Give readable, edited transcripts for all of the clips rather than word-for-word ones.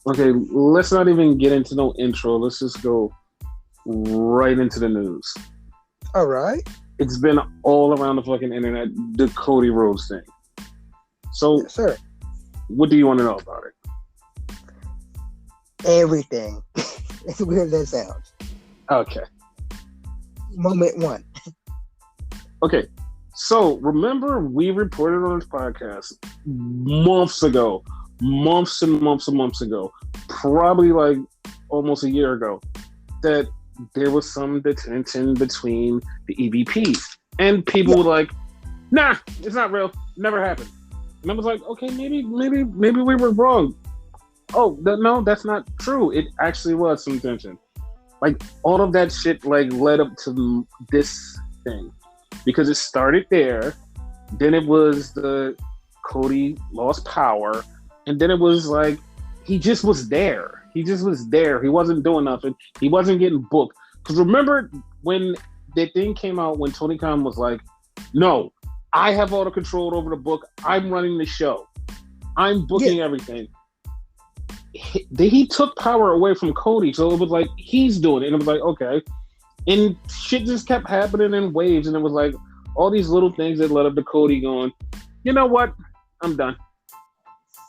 Okay, let's not even get into no intro. Let's just go right into the news. All right. It's been all around the fucking internet, the Cody Rhodes thing. So, Yes, sir. what do you want to know about it? Everything. As weird as that sounds. Okay. Moment one. Okay. So, remember we reported on this podcast months ago, months and months and months ago, probably like almost a year ago, that there was some detention between the EVPs. And people Yeah. were like, nah, it's not real. Never happened. And I was like, okay, maybe we were wrong. Oh, no, that's not true. It actually was some tension. Like, all of that shit, like, led up to this thing. Because it started there. Then it was the Cody lost power. And then it was like, he just was there. He just was there. He wasn't doing nothing. He wasn't getting booked. Because remember when the thing came out when Tony Khan was like, no, I have all the control over the book. I'm running the show. I'm booking everything. He took power away from Cody. So it was like, he's doing it. And it was like, okay. And shit just kept happening in waves. And it was like all these little things that led up to Cody going, you know what? I'm done.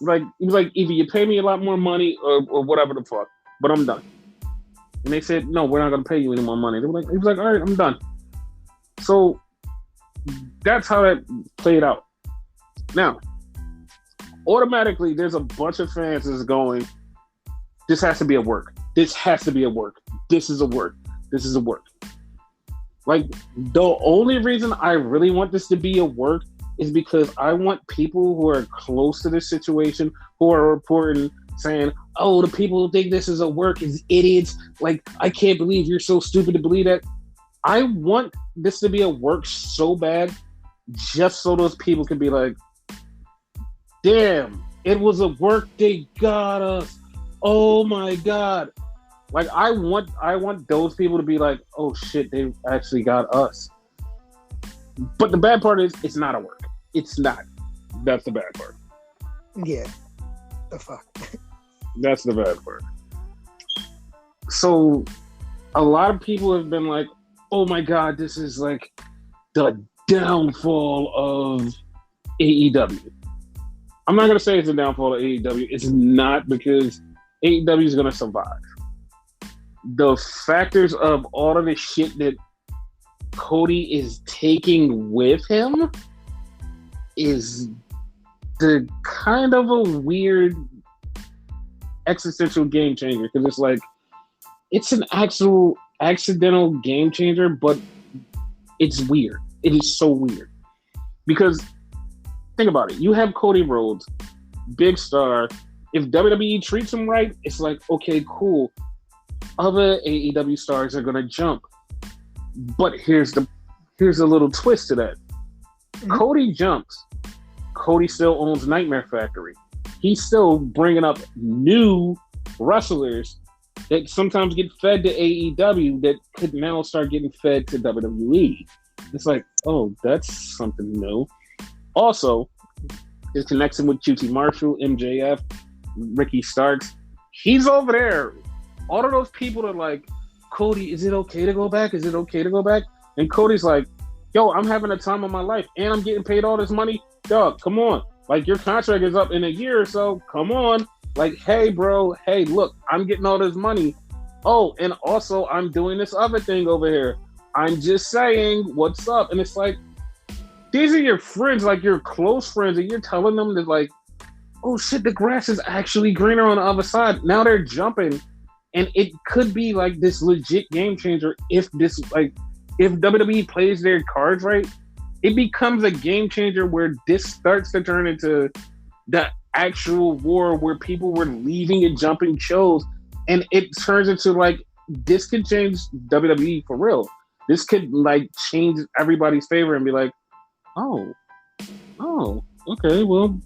Like, he was like, either you pay me a lot more money or whatever the fuck, but I'm done. And they said, no, we're not going to pay you any more money. They were like, he was like, all right, I'm done. So that's how that played out. Now, automatically, there's a bunch of fans that's going, this has to be a work. This has to be a work. This is a work. This is a work. Like, the only reason I really want this to be a work is because I want people who are close to this situation, who are reporting, saying, oh, the people who think this is a work is idiots. Like, I can't believe you're so stupid to believe that. I want this to be a work so bad, just so those people can be like, damn, it was a work, they got us. Oh my God. Like, I want those people to be like, oh shit, they actually got us. But the bad part is, it's not a work. It's not. That's the bad part. Yeah. The fuck. That's the bad part. So, a lot of people have been like, oh my God, this is like the downfall of AEW. I'm not going to say it's a downfall of AEW. It's not, because AEW is going to survive. The factors of all of the shit that Cody is taking with him is the kind of a weird existential game changer, because it's like, it's an actual accidental game changer, but it's weird. It is so weird. Because think about it. You have Cody Rhodes, big star. If WWE treats him right, it's like, okay, cool. Other AEW stars are gonna jump. But here's a little twist to that. Mm-hmm. Cody jumps. Cody still owns Nightmare Factory. He's still bringing up new wrestlers that sometimes get fed to AEW that could now start getting fed to WWE. It's like, oh, that's something new. Also, his connection with QT Marshall, MJF, Ricky Starks, he's over there. All of those people are like, Cody, is it okay to go back? Is it okay to go back? And Cody's like, yo, I'm having a time of my life and I'm getting paid all this money. Dog, come on. Like, your contract is up in a year or so. Come on. Like, hey, bro. Hey, look, I'm getting all this money. Oh, and also I'm doing this other thing over here. I'm just saying, what's up? And it's like, these are your friends, like your close friends, and you're telling them that, like, oh shit, the grass is actually greener on the other side. Now they're jumping. And it could be like this legit game changer if WWE plays their cards right. It becomes a game changer where this starts to turn into the actual war where people were leaving and jumping shows. And it turns into like, this could change WWE for real. This could like change everybody's favor and be like, oh, okay, well,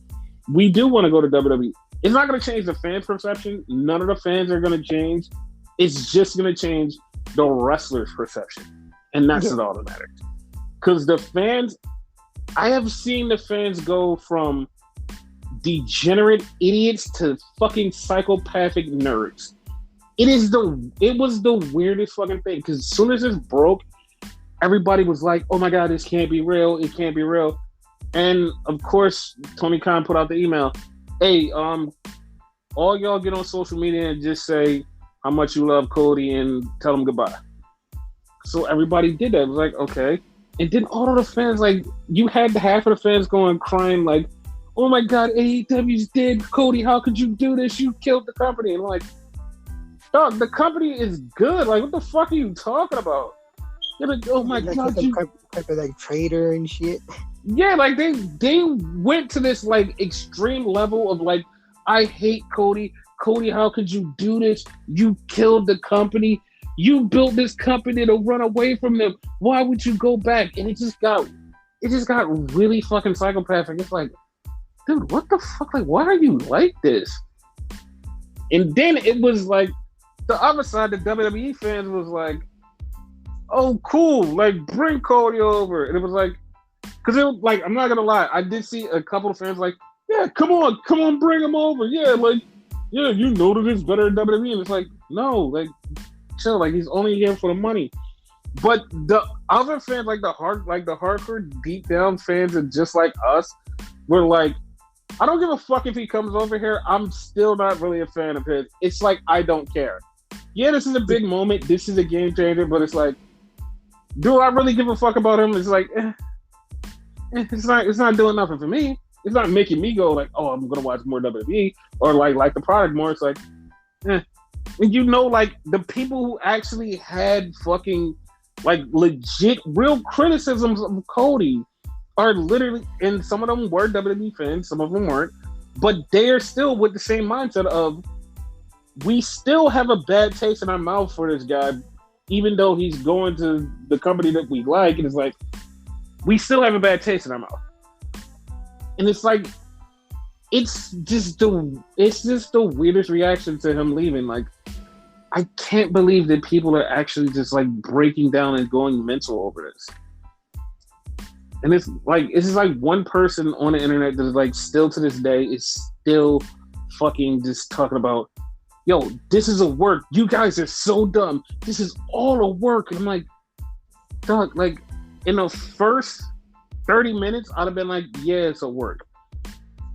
we do want to go to WWE. It's not going to change the fan perception. None of the fans are going to change. It's just going to change the wrestler's perception. And that's all that matters. Because the fans, I have seen the fans go from degenerate idiots to fucking psychopathic nerds. It was the weirdest fucking thing because as soon as this broke, everybody was like, "Oh my god, this can't be real! It can't be real!" And of course, Tony Khan put out the email, "Hey, all y'all get on social media and just say how much you love Cody and tell him goodbye." So everybody did that. It was like, okay. And then all of the fans, like, you had half of the fans going crying, like, "Oh my god, AEW's dead, Cody! How could you do this? You killed the company!" And I'm like, dog, the company is good. Like, what the fuck are you talking about? They're like, "Oh my god, you type of like traitor and shit." Yeah, like they went to this like extreme level of like, "I hate Cody. Cody, how could you do this? You killed the company. You built this company to run away from them. Why would you go back?" And it just got really fucking psychopathic. It's like, dude, what the fuck? Like, why are you like this? And then it was like the other side, the WWE fans was like, "Oh, cool, like bring Cody over." And it was like, because it was like, I'm not gonna lie, I did see a couple of fans like, "Yeah, come on, bring him over. Yeah, like, yeah, you know that it's better than WWE." And it's like, no, like, chill, like he's only here for the money. But the other fans, like the hardcore deep down fans, and just like us, were like, "I don't give a fuck if he comes over here. I'm still not really a fan of his." It's like, I don't care. Yeah, this is a big moment. This is a game changer, but it's like, do I really give a fuck about him? It's like, it's not doing nothing for me. It's not making me go like, "Oh, I'm gonna watch more WWE," or like the product more. It's like, And you know, like the people who actually had fucking like legit real criticisms of Cody are literally, and some of them were WWE fans, some of them weren't, but they are still with the same mindset of, we still have a bad taste in our mouth for this guy, even though he's going to the company that we like. And it's like, we still have a bad taste in our mouth. And it's like, it's just the weirdest reaction to him leaving. Like, I can't believe that people are actually just like breaking down and going mental over this. And it's just like one person on the internet that is like still to this day is still fucking just talking about, "Yo, this is a work. You guys are so dumb. This is all a work." And I'm like, dog, like in the first 30 minutes, I'd have been like, "Yeah, it's a work."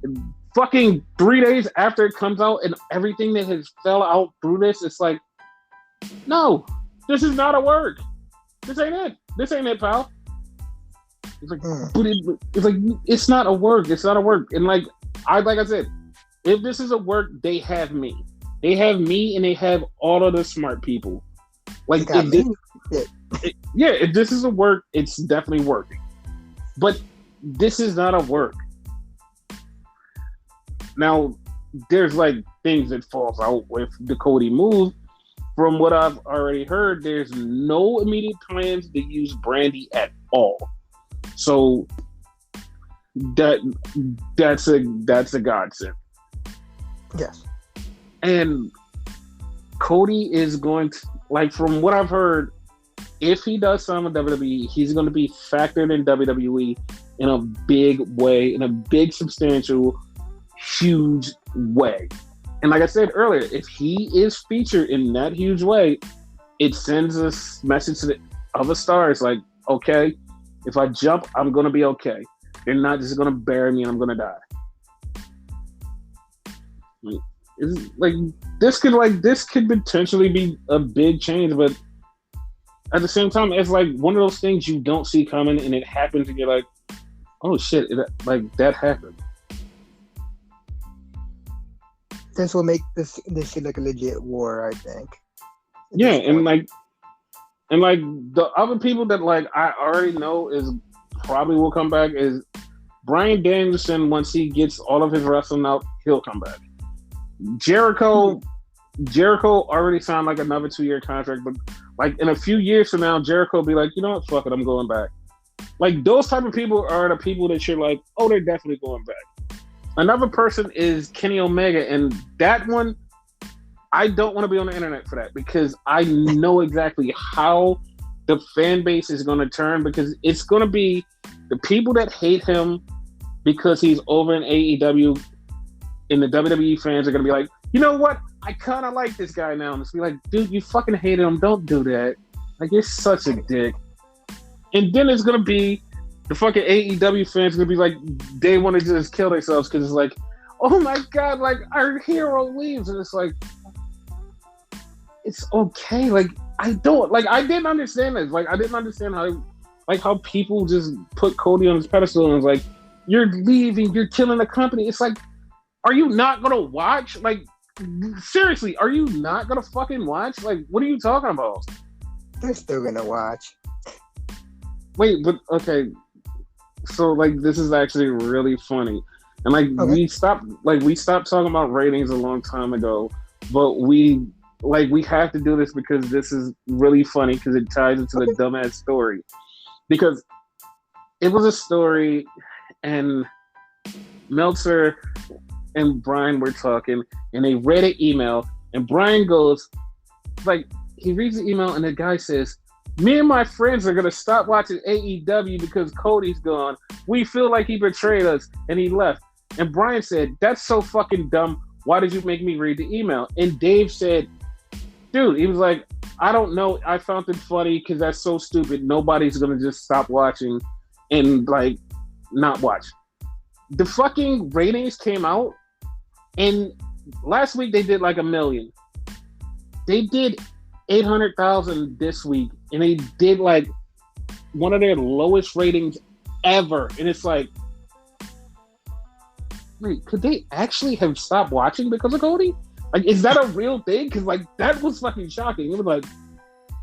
And fucking 3 days after it comes out and everything that has fell out through this, it's like, no, this is not a work. This ain't it. This ain't it, pal. It's like, but it's like, it's not a work. It's not a work. And like I said, if this is a work, they have me. They have me, and they have all of the smart people. Like, if this is a work, it's definitely working. But this is not a work. Now, there's like things that falls out with the Cody move. From what I've already heard, there's no immediate plans to use Brandy at all. So that's a godsend. Yes. And Cody is going to, like, from what I've heard, if he does sign with WWE, he's going to be factored in WWE in a big way, in a big, substantial, huge way. And like I said earlier, if he is featured in that huge way, it sends a message to the other stars like, okay, if I jump, I'm going to be okay. They're not just going to bury me and I'm going to die. This could potentially be a big change, but at the same time, it's like one of those things you don't see coming, and it happens, and you're like, oh shit, that happened. This will make this shit like a legit war, I think. Yeah, and the other people that like I already know is probably will come back is Bryan Danielson. Once he gets all of his wrestling out, he'll come back. Jericho already signed like another 2-year contract, but like in a few years from now, Jericho will be like, you know what, fuck it, I'm going back. Like those type of people are the people that you're like, oh, they're definitely going back. Another person is Kenny Omega, and that one, I don't want to be on the internet for that because I know exactly how the fan base is going to turn, because it's going to be the people that hate him because he's over in AEW and the WWE fans are gonna be like, you know what? I kind of like this guy now. And it's be like, dude, you fucking hated him. Don't do that. Like, you're such a dick. And then it's gonna be the fucking AEW fans gonna be like, they want to just kill themselves because it's like, oh my god, like our hero leaves, and it's like, it's okay. Like, I didn't understand this. Like, I didn't understand how people just put Cody on his pedestal and was like, you're leaving, you're killing the company. It's like, are you not gonna watch? Like, seriously, are you not gonna fucking watch? Like, what are you talking about? They're still gonna watch. Wait, but okay. So like, this is actually really funny, and like we stopped talking about ratings a long time ago, but we have to do this because this is really funny because it ties into the dumbass story. Because it was a story, and Meltzer and Brian were talking, and they read an email, and Brian goes, like, he reads the email, and the guy says, me and my friends are going to stop watching AEW because Cody's gone. We feel like he betrayed us, and he left. And Brian said, that's so fucking dumb. Why did you make me read the email? And Dave said, dude, he was like, I don't know. I found it funny because that's so stupid. Nobody's going to just stop watching and, like, not watch. The fucking ratings came out, and last week they did like 1 million. They did 800,000 this week, and they did like one of their lowest ratings ever. And it's like, wait, could they actually have stopped watching because of Cody? Like, is that a real thing? Because like, that was fucking shocking. It was like,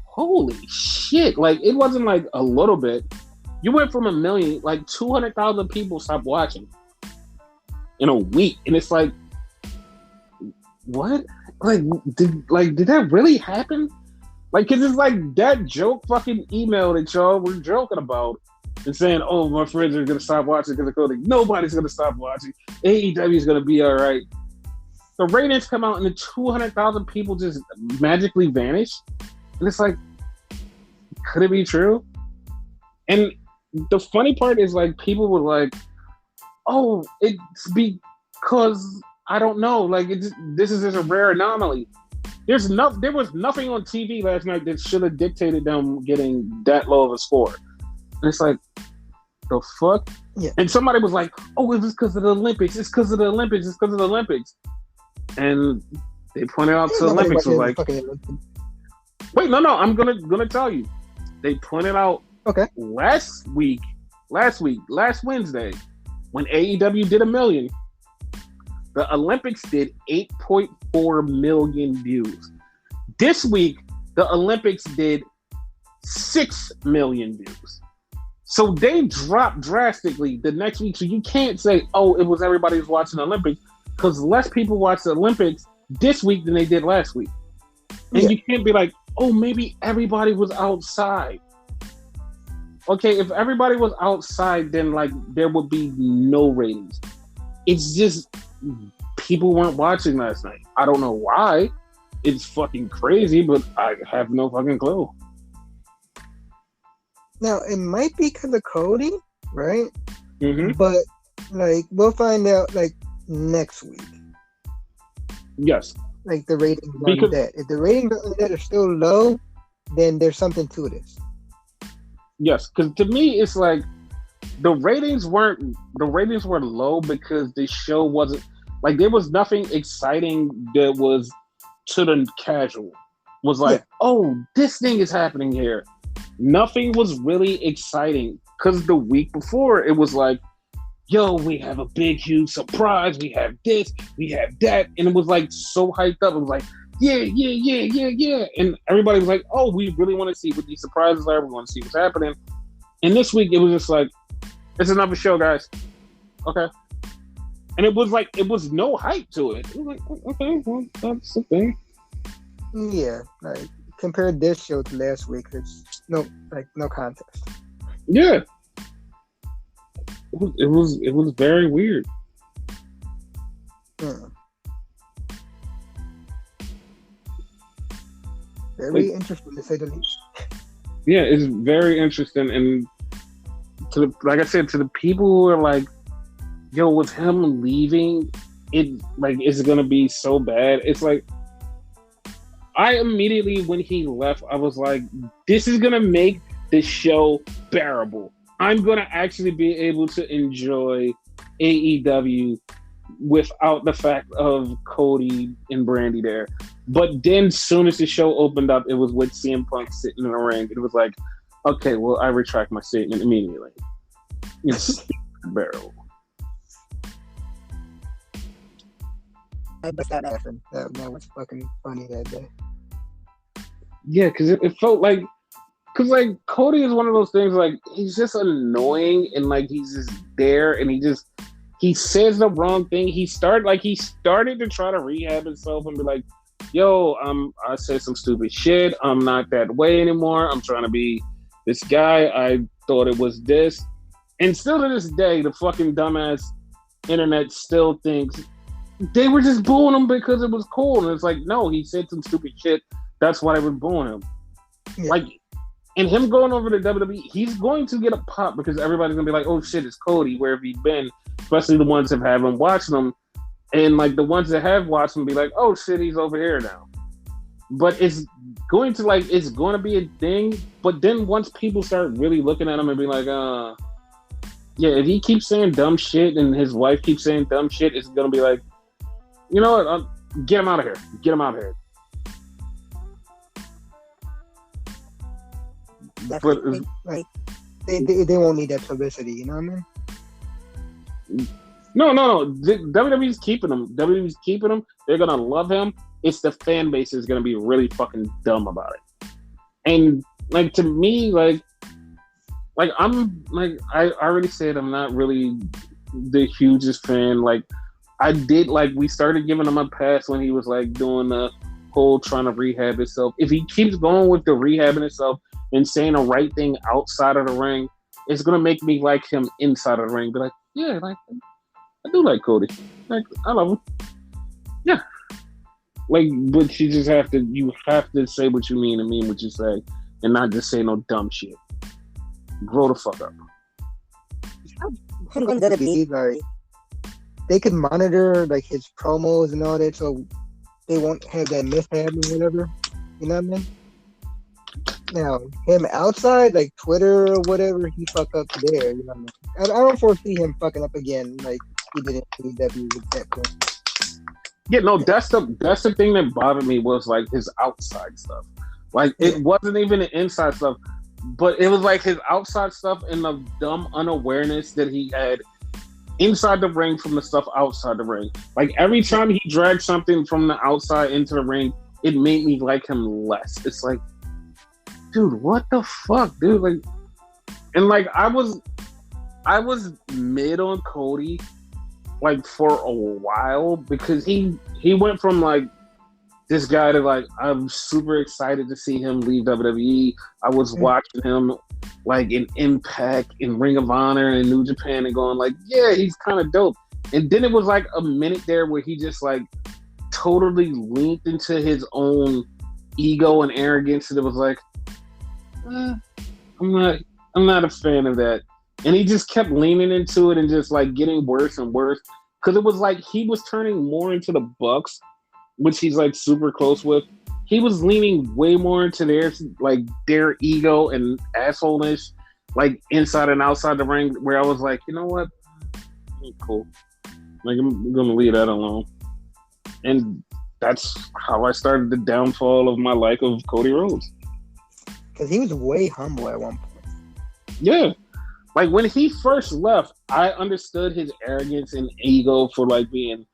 holy shit! Like, it wasn't like a little bit. You went from 1 million, like 200,000 people stopped watching in a week, and it's like, what? Like, did that really happen? Like, cause it's like that joke fucking email that y'all were joking about and saying, oh, my friends are gonna stop watching because of Cody. Nobody's gonna stop watching. AEW is gonna be all right. The ratings come out and the 200,000 people just magically vanish, and it's like, could it be true? And the funny part is, like, people were like, oh, it's because I don't know. Like, this is just a rare anomaly. There was nothing on TV last night that should have dictated them getting that low of a score. And it's like, the fuck? Yeah. And somebody was like, oh, it was because of the Olympics. It's because of the Olympics. It's because of the Olympics. And they pointed out to the Olympics was like, wait, no, I'm gonna tell you. They pointed out last Wednesday, when AEW did 1 million, the Olympics did 8.4 million views. This week, the Olympics did 6 million views. So they dropped drastically the next week. So you can't say, oh, it was everybody who's watching the Olympics, because less people watched the Olympics this week than they did last week. And you can't be like, oh, maybe everybody was outside. Okay, if everybody was outside, then like there would be no ratings. It's just people weren't watching last night. I don't know why. It's fucking crazy, but I have no fucking clue. Now, it might be because of Cody, right? Mm-hmm. But like, we'll find out like next week. Yes. Like the ratings on that. If the ratings on that are still low, then there's something to this. Yes, because to me, it's like the ratings were low because the show wasn't like, there was nothing exciting that was to the casual. Was like, oh, this thing is happening here. Nothing was really exciting because the week before it was like, yo, we have a big, huge surprise. We have this, we have that. And it was like so hyped up. It was like, yeah. And everybody was like, oh, we really want to see what these surprises are. We want to see what's happening. And this week, it was just like, it's another show, guys. Okay. And it was like, it was no hype to it. It was like, okay, well, that's the thing. Yeah, like, compare this show to last week. It's no contest. Yeah. It was very weird. Very interesting, to say the least. Yeah, it's very interesting, and like I said, to the people who are like, "Yo, with him leaving, it like is gonna be so bad. It's like I immediately when he left, I was like, this is gonna make the show bearable. I'm gonna actually be able to enjoy AEW without the fact of Cody and Brandy there. But then, as soon as the show opened up, it was with CM Punk sitting in the ring. It was like, okay, well, I retract my statement immediately. It's bearable. That happened. That was fucking funny that day. Yeah, because it felt like, because like Cody is one of those things like he's just annoying and like he's just there and he says the wrong thing. He started to try to rehab himself and be like, yo, I said some stupid shit. I'm not that way anymore. I'm trying to be this guy. I thought it was this. And still to this day, the fucking dumbass internet still thinks they were just booing him because it was cool. And it's like, no, he said some stupid shit. That's why they were booing him. Yeah. Like, and him going over to WWE, he's going to get a pop because everybody's going to be like, oh shit, it's Cody. Where have you been? Especially the ones that haven't watched him. And like the ones that have watched him be like, oh shit, he's over here now. But it's going to be a thing. But then once people start really looking at him and be like, yeah, if he keeps saying dumb shit and his wife keeps saying dumb shit, it's going to be like, you know what? Get him out of here. Get him out of here. But like they won't need that publicity, you know what I mean? No. WWE's keeping him. WWE's keeping him. They're gonna love him. It's the fan base is gonna be really fucking dumb about it. And like to me, like I'm like I already said I'm not really the hugest fan. Like I did like we started giving him a pass when he was like doing the whole trying to rehab himself. If he keeps going with the rehabbing himself and saying the right thing outside of the ring, it's gonna make me like him inside of the ring. Be like, yeah, like I do like Cody. Like I love him. Yeah. Like, but you have to say what you mean and mean what you say, and not just say no dumb shit. Grow the fuck up. Like, they could monitor like his promos and all that, so they won't have that mishap and whatever. You know what I mean? Now, him outside, like Twitter or whatever, he fucked up there. You know what I mean? I don't foresee him fucking up again like he did in AEW with that point. Yeah, no, that's the thing that bothered me was like his outside stuff. Like it wasn't even the inside stuff, but it was like his outside stuff and the dumb unawareness that he had inside the ring from the stuff outside the ring. Like every time he dragged something from the outside into the ring, it made me like him less. It's like, dude, what the fuck, dude? Like, and like I was mid on Cody like for a while because he went from like this guy to like I'm super excited to see him leave WWE. I was watching him like in Impact, in Ring of Honor, and New Japan, and going like, yeah, he's kind of dope. And then it was like a minute there where he just like totally leaned into his own ego and arrogance, and it was like, I'm not a fan of that. And he just kept leaning into it and just like getting worse and worse. Because it was like he was turning more into the Bucks, which he's like super close with. He was leaning way more into their ego and assholeness, like inside and outside the ring, where I was like, you know what? Cool. Like I'm gonna leave that alone. And that's how I started the downfall of my like of Cody Rhodes. Because he was way humble at one point. Yeah. Like when he first left, I understood his arrogance and ego for being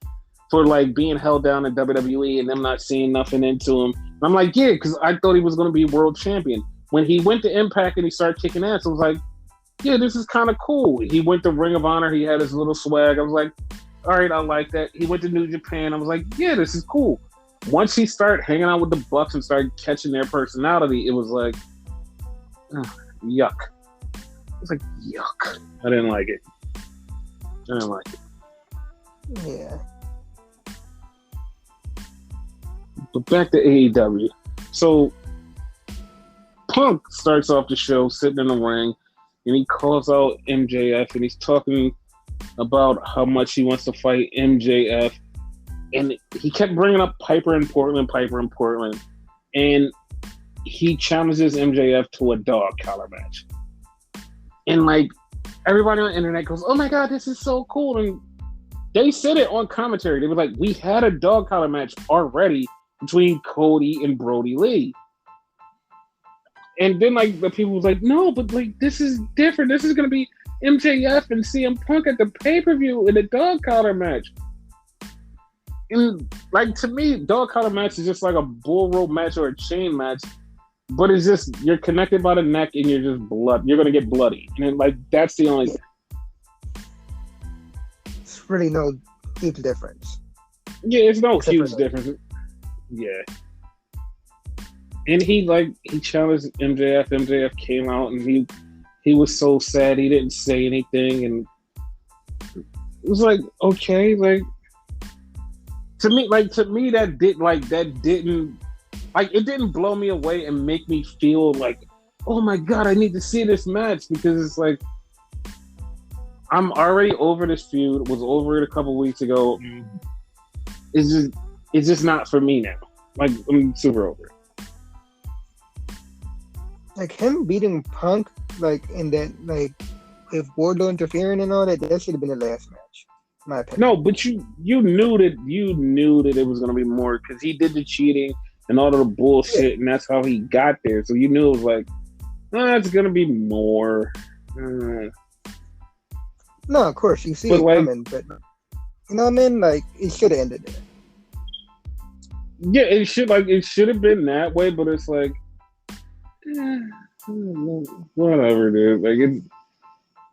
held down in WWE and them not seeing nothing into him. And I'm like, yeah, because I thought he was going to be world champion. When he went to Impact and he started kicking ass, I was like, yeah, this is kind of cool. He went to Ring of Honor. He had his little swag. I was like, all right, I like that. He went to New Japan. I was like, yeah, this is cool. Once he started hanging out with the Bucks and started catching their personality, it was like, yuck. It's like, yuck. I didn't like it. Yeah. But back to AEW. So, Punk starts off the show sitting in the ring, and he calls out MJF, and he's talking about how much he wants to fight MJF and he kept bringing up Piper in Portland, and he challenges MJF to a dog collar match. And like everybody on the internet goes, "Oh my god, this is so cool!" And they said it on commentary. They were like, "We had a dog collar match already between Cody and Brody Lee." And then like the people was like, "No, but like this is different. This is gonna be MJF and CM Punk at the pay-per-view in a dog collar match." And like to me, dog collar match is just like a bull rope match or a chain match, but it's just you're connected by the neck and you're just blood. You're gonna get bloody, and then, like that's the only. It's really no huge difference. Yeah, it's no huge difference. Yeah. And he challenged MJF. MJF came out and he was so sad he didn't say anything, and it was like, okay, like to me that didn't it didn't blow me away and make me feel like, oh my god, I need to see this match, because it's like I'm already over this feud. Was over it a couple weeks ago. It's just not for me now. Like I'm super over it. Like him beating Punk, like in that, like with Wardlow interfering and all that, that should have been the last match, in my opinion. No, but you knew that it was gonna be more because he did the cheating and all of the bullshit, and that's how he got there. So you knew it was like, it's gonna be more. No, of course you see but it like, coming, but you know what I mean? Like it should have ended there. Yeah, it should have been that way, but it's like. Whatever, dude. Like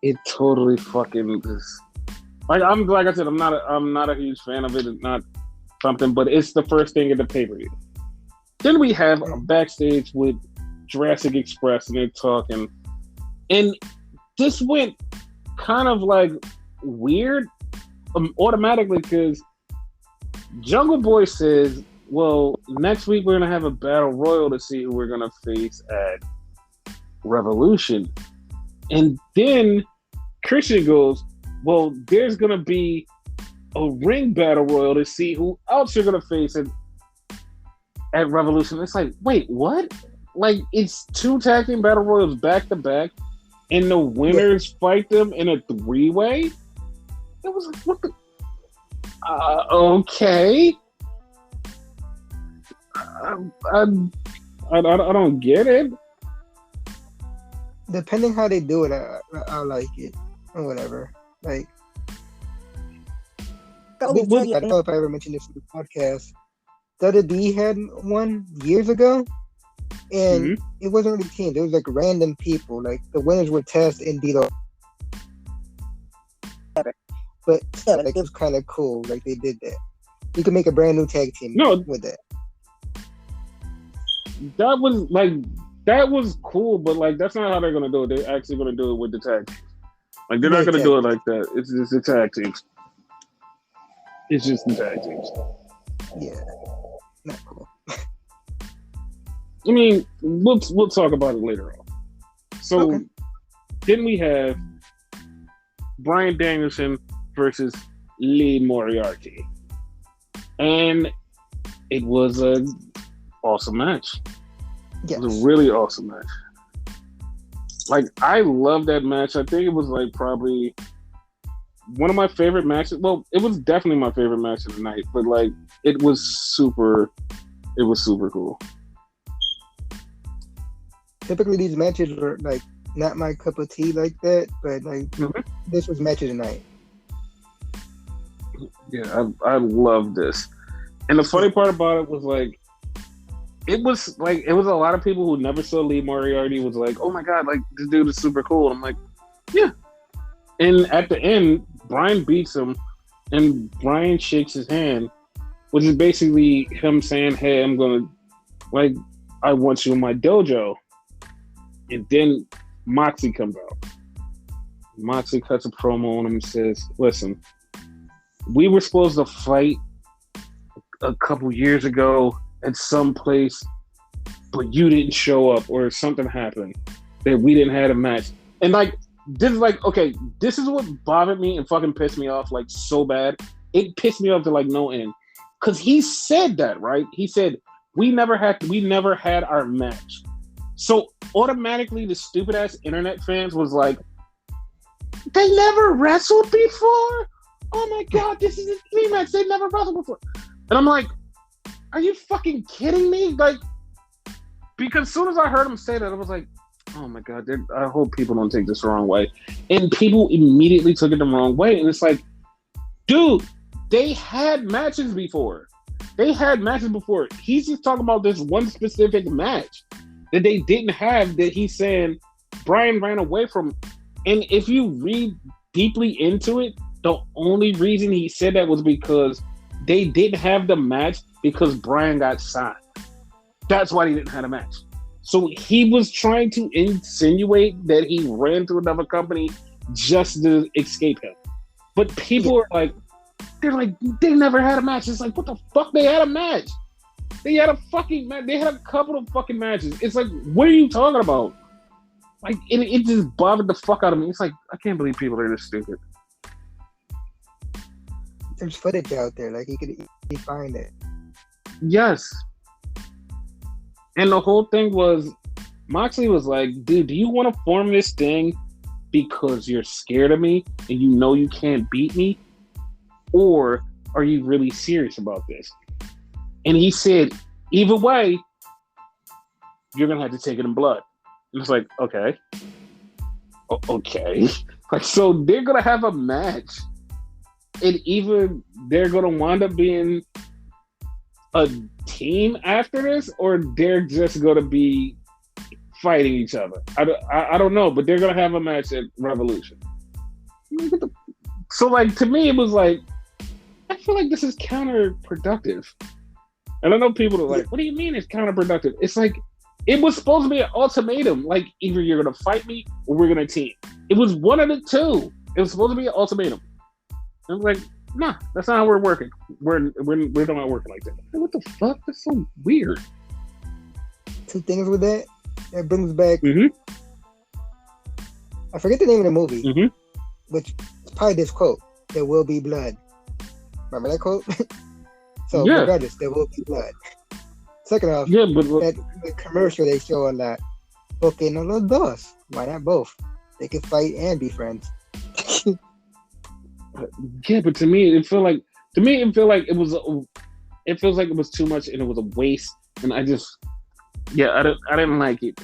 it totally fucking just like I said, I'm not a huge fan of it. It's not something, but it's the first thing at the pay-per-view. Then we have a backstage with Jurassic Express, and they're talking, and this went kind of like weird automatically because Jungle Boy says, well, next week we're going to have a battle royal to see who we're going to face at Revolution. And then Christian goes, well, there's going to be a ring battle royal to see who else you're going to face at Revolution. It's like, wait, what? Like, it's 2 tag team battle royals back to back, and the winners fight them in a 3-way? It was like, what the... okay. I don't get it. Depending how they do it, I like it or whatever. Like, I don't know if I ever mentioned this in the podcast. WWE had one years ago, and it wasn't really teams. It was like random people. Like the winners were Test and Dito. But like it was kind of cool. Like they did that. You could make a brand new tag team with that. That was cool, but like that's not how they're gonna do it. They're actually gonna do it with the tag teams. Like they're not gonna do it like that. It's just the tag teams. It's just the tag teams. Yeah, not cool. I mean, we'll talk about it later on. So then we have Bryan Danielson versus Lee Moriarty, and it was a awesome match. Yes. It was a really awesome match. Like, I love that match. I think it was like probably one of my favorite matches. Well, it was definitely my favorite match of the night, but like it was super cool. Typically these matches were like not my cup of tea like that, but like this was match of the night. Yeah, I love this. And the funny part about it was like it was a lot of people who never saw Lee Moriarty was like, oh my god, like this dude is super cool. And I'm like, yeah. And at the end, Bryan beats him, and Bryan shakes his hand, which is basically him saying, hey, I want you in my dojo. And then Moxley comes out. Moxley cuts a promo on him and says, listen, we were supposed to fight a couple years ago at some place, but you didn't show up or something happened that we didn't have a match. And like, this is like, okay, this is what bothered me and fucking pissed me off like so bad. It pissed me off to like no end. because he said that, right? He said we never had our match. So automatically, the stupid ass internet fans was like, they never wrestled before. Oh my god, this is a dream match. They never wrestled before, and I'm like, are you fucking kidding me? Like, because as soon as I heard him say that, I was like, oh my god, I hope people don't take this the wrong way. And people immediately took it the wrong way, and it's like, dude, they had matches before. He's just talking about this one specific match that they didn't have that he's saying Brian ran away from. And if you read deeply into it, the only reason he said that was because they didn't have the match because Brian got signed. That's why they didn't have a match. So he was trying to insinuate that he ran to another company just to escape him. But people are like, they never had a match. It's like, what the fuck? They had a match. They had a fucking match. They had a couple of fucking matches. It's like, what are you talking about? Like, it just bothered the fuck out of me. It's like, I can't believe people are this stupid. There's footage out there. Like, you could easily find it. Yes. And the whole thing was, Moxley was like, dude, do you want to form this thing because you're scared of me and you know you can't beat me? Or are you really serious about this? And he said, either way, you're going to have to take it in blood. And it's like, okay. Okay. Like, so they're going to have a match. And even they're going to wind up being a team after this, or they're just going to be fighting each other. I don't know, but they're going to have a match at Revolution. So, like, to me, it was like, I feel like this is counterproductive. And I know people are like, what do you mean it's counterproductive? It's like, it was supposed to be an ultimatum. Like, either you're going to fight me or we're going to team. It was one of the two. It was supposed to be an ultimatum. I was like, nah, that's not how we're working. We're not working like that. Like, what the fuck? That's so weird. Two things with that. That brings back. Mm-hmm. I forget the name of the movie, mm-hmm. which is probably this quote: "There will be blood." Remember that quote? So yeah. Regardless, there will be blood. Second off, but the commercial they show on that, "Porque no los dos." Why not both? They could fight and be friends. Yeah, but to me, it feels like it was. It feels like it was too much, and it was a waste. And I just, I didn't like it.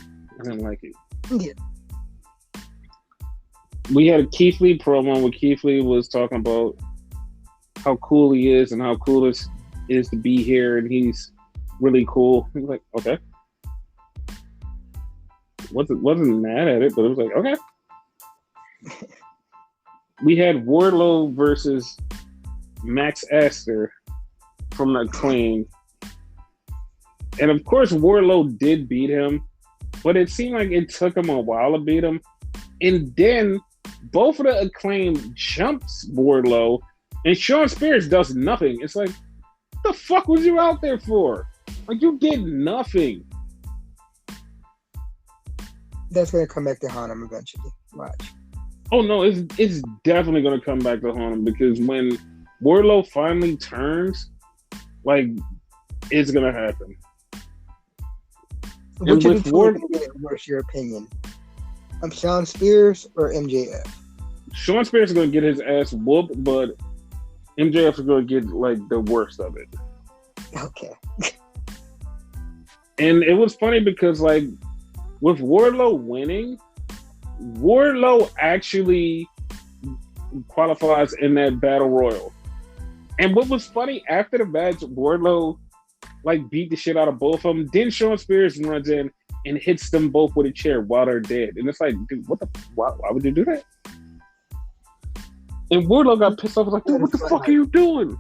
Yeah. We had a Keith Lee promo where Keith Lee was talking about how cool he is and how cool it is to be here, and he's really cool. He was like, okay. Wasn't mad at it, but it was like, okay. We had Wardlow versus Max Astor from the Acclaim. And of course, Wardlow did beat him, but it seemed like it took him a while to beat him. And then both of the Acclaim jumps Wardlow, and Shawn Spears does nothing. It's like, what the fuck was you out there for? Like, you did nothing. That's going to come back to haunt him eventually. Watch. Oh no, it's definitely gonna come back to haunt him, because when Wardlow finally turns, like, it's gonna happen. Which of the two is gonna get worse, your opinion? Shawn Spears or MJF? Shawn Spears is gonna get his ass whooped, but MJF is gonna get like the worst of it. Okay. And it was funny because, like, with Wardlow winning, Wardlow actually qualifies in that battle royal. And what was funny, after the match, Wardlow like beat the shit out of both of them. Then Shawn Spears runs in and hits them both with a chair while they're dead. And it's like, dude, why would you do that? And Wardlow got pissed off. Like, dude, what the fuck are you doing?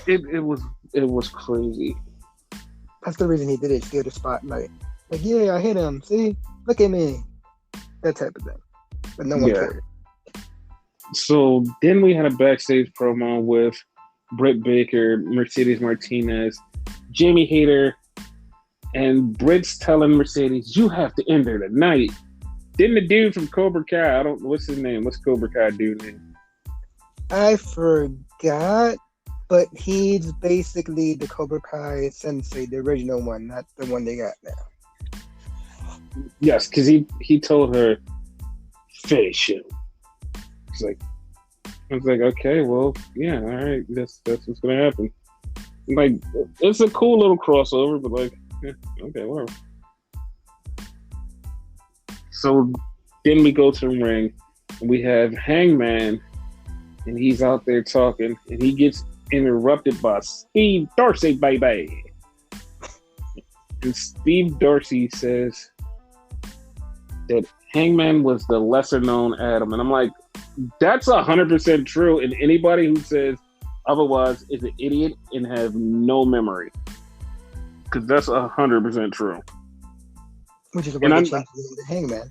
It was crazy. That's the reason he did it, steal the spotlight. Like, yeah, I hit him. See? Look at me. That type of thing. But no one cared. So then we had a backstage promo with Britt Baker, Mercedes Martinez, Jamie Hayter, and Britt's telling Mercedes, you have to end her tonight. Then the dude from Cobra Kai, what's his name? What's Cobra Kai dude's name? I forgot, But he's basically the Cobra Kai sensei, the original one, not the one they got now. Yes, because he told her finish him. It's like I was like, okay, well, yeah, all right, that's what's gonna happen. Like, it's a cool little crossover, but like, yeah, okay, whatever. So then we go to the ring, and we have Hangman, and he's out there talking, and he gets interrupted by Steve Dorsey, baby. And Steve Dorsey says that Hangman was the lesser known Adam, and I'm like, that's 100% true. And anybody who says otherwise is an idiot and have no memory, because that's 100% true. Which is why they changed the Hangman.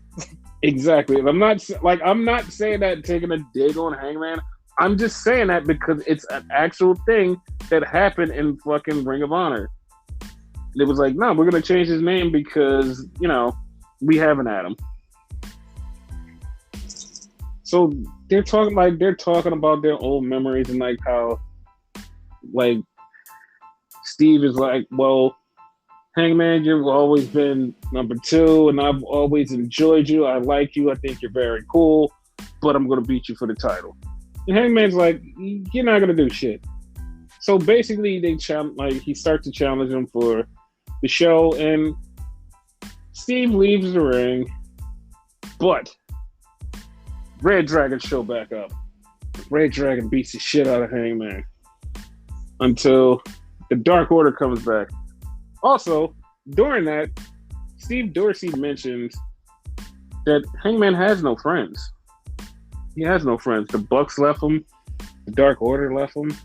Exactly. And I'm not saying that taking a dig on Hangman. I'm just saying that because it's an actual thing that happened in fucking Ring of Honor. It was like, no, we're gonna change his name because we have an Adam. So they're talking about their old memories and like how like Steve is like, well, Hangman, you've always been number 2, and I've always enjoyed you. I like you. I think you're very cool, but I'm going to beat you for the title. And Hangman's like, you're not going to do shit. So basically, he starts to challenge him for the show, and Steve leaves the ring, but Red Dragon show back up. Red Dragon beats the shit out of Hangman until the Dark Order comes back. Also, during that, Steve Dorsey mentions that Hangman has no friends. He has no friends. The Bucks left him. The Dark Order left him.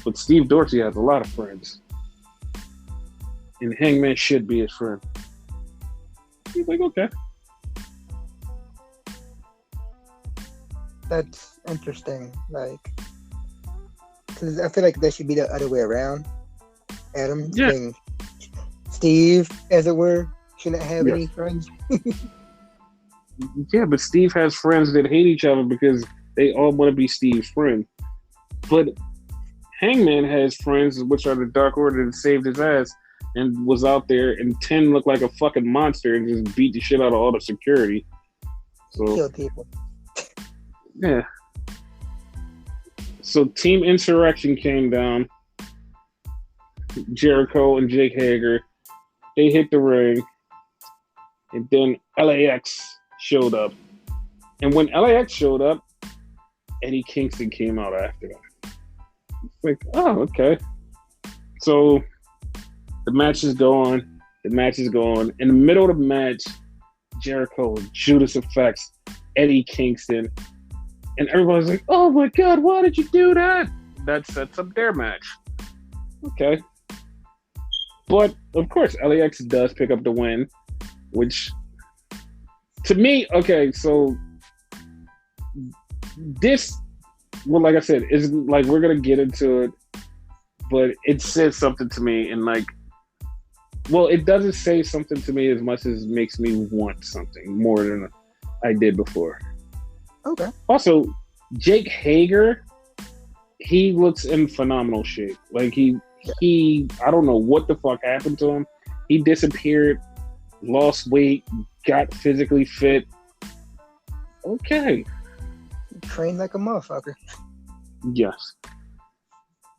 But Steve Dorsey has a lot of friends. And Hangman should be his friend. He's like, okay. That's interesting. Because I feel like that should be the other way around. Adam, Steve, as it were, shouldn't have any friends. Yeah, but Steve has friends that hate each other because they all want to be Steve's friend. But Hangman has friends, which are the Dark Order, that saved his ass and was out there, and 10 looked like a fucking monster and just beat the shit out of all the security. So kill people. Yeah. So Team Insurrection came down. Jericho and Jake Hager, they hit the ring, and then LAX showed up. And when LAX showed up, Eddie Kingston came out after them. It's like, oh, okay. So the matches go on. In the middle of the match, Jericho and Judas Effects, Eddie Kingston, and everybody's like, oh my God, why did you do that? That sets up their match. Okay. But, of course, LAX does pick up the win, which, to me, okay, so this, well, like I said, is like, we're going to get into it, but it says something to me, and like, well, it doesn't say something to me as much as it makes me want something more than I did before. Okay. Also, Jake Hager, he looks in phenomenal shape. Like, he I don't know what the fuck happened to him. He disappeared, lost weight, got physically fit. Okay. Trained like a motherfucker. Yes.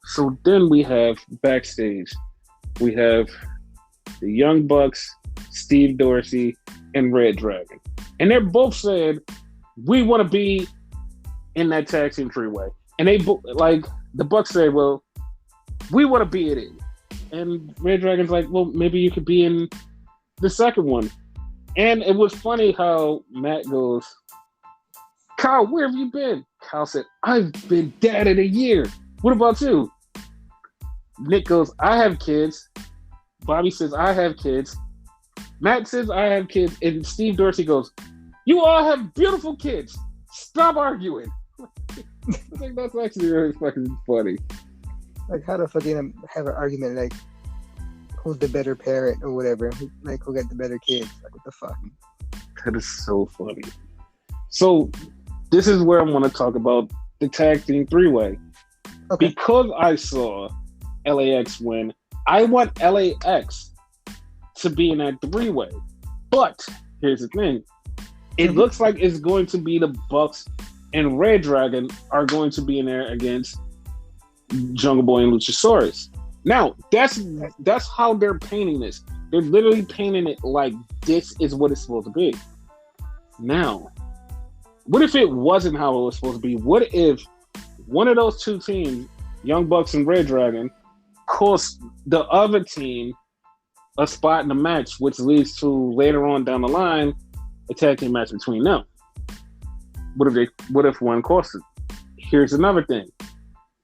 So then we have backstage. We have the Young Bucks, Steve Dorsey, and Red Dragon. And they're both saying, we want to be in that tag team three-way. And they, the Bucks say, well, we want to be in it. And Red Dragon's like, well, maybe you could be in the second one. And it was funny how Matt goes, Kyle, where have you been? Kyle said, I've been dead in a year. What about you? Nick goes, I have kids. Bobby says, I have kids. Matt says, I have kids. And Steve Dorsey goes, you all have beautiful kids. Stop arguing. I think that's actually really fucking funny. Like, how the fuck do you have an argument, like, who's the better parent or whatever? Like, who got the better kids? Like, what the fuck? That is so funny. So, this is where I want to talk about the tag team three-way. Okay. Because I saw LAX win, I want LAX to be in that three-way. But here's the thing. It Mm-hmm. looks like it's going to be the Bucks and Red Dragon are going to be in there against Jungle Boy and Luchasaurus. Now, that's how they're painting this. They're literally painting it like this is what it's supposed to be. Now, what if it wasn't how it was supposed to be? What if one of those two teams, Young Bucks and Red Dragon, cost the other team a spot in the match, which leads to later on down the line a tag team match between them? What if one costs it? Here's another thing.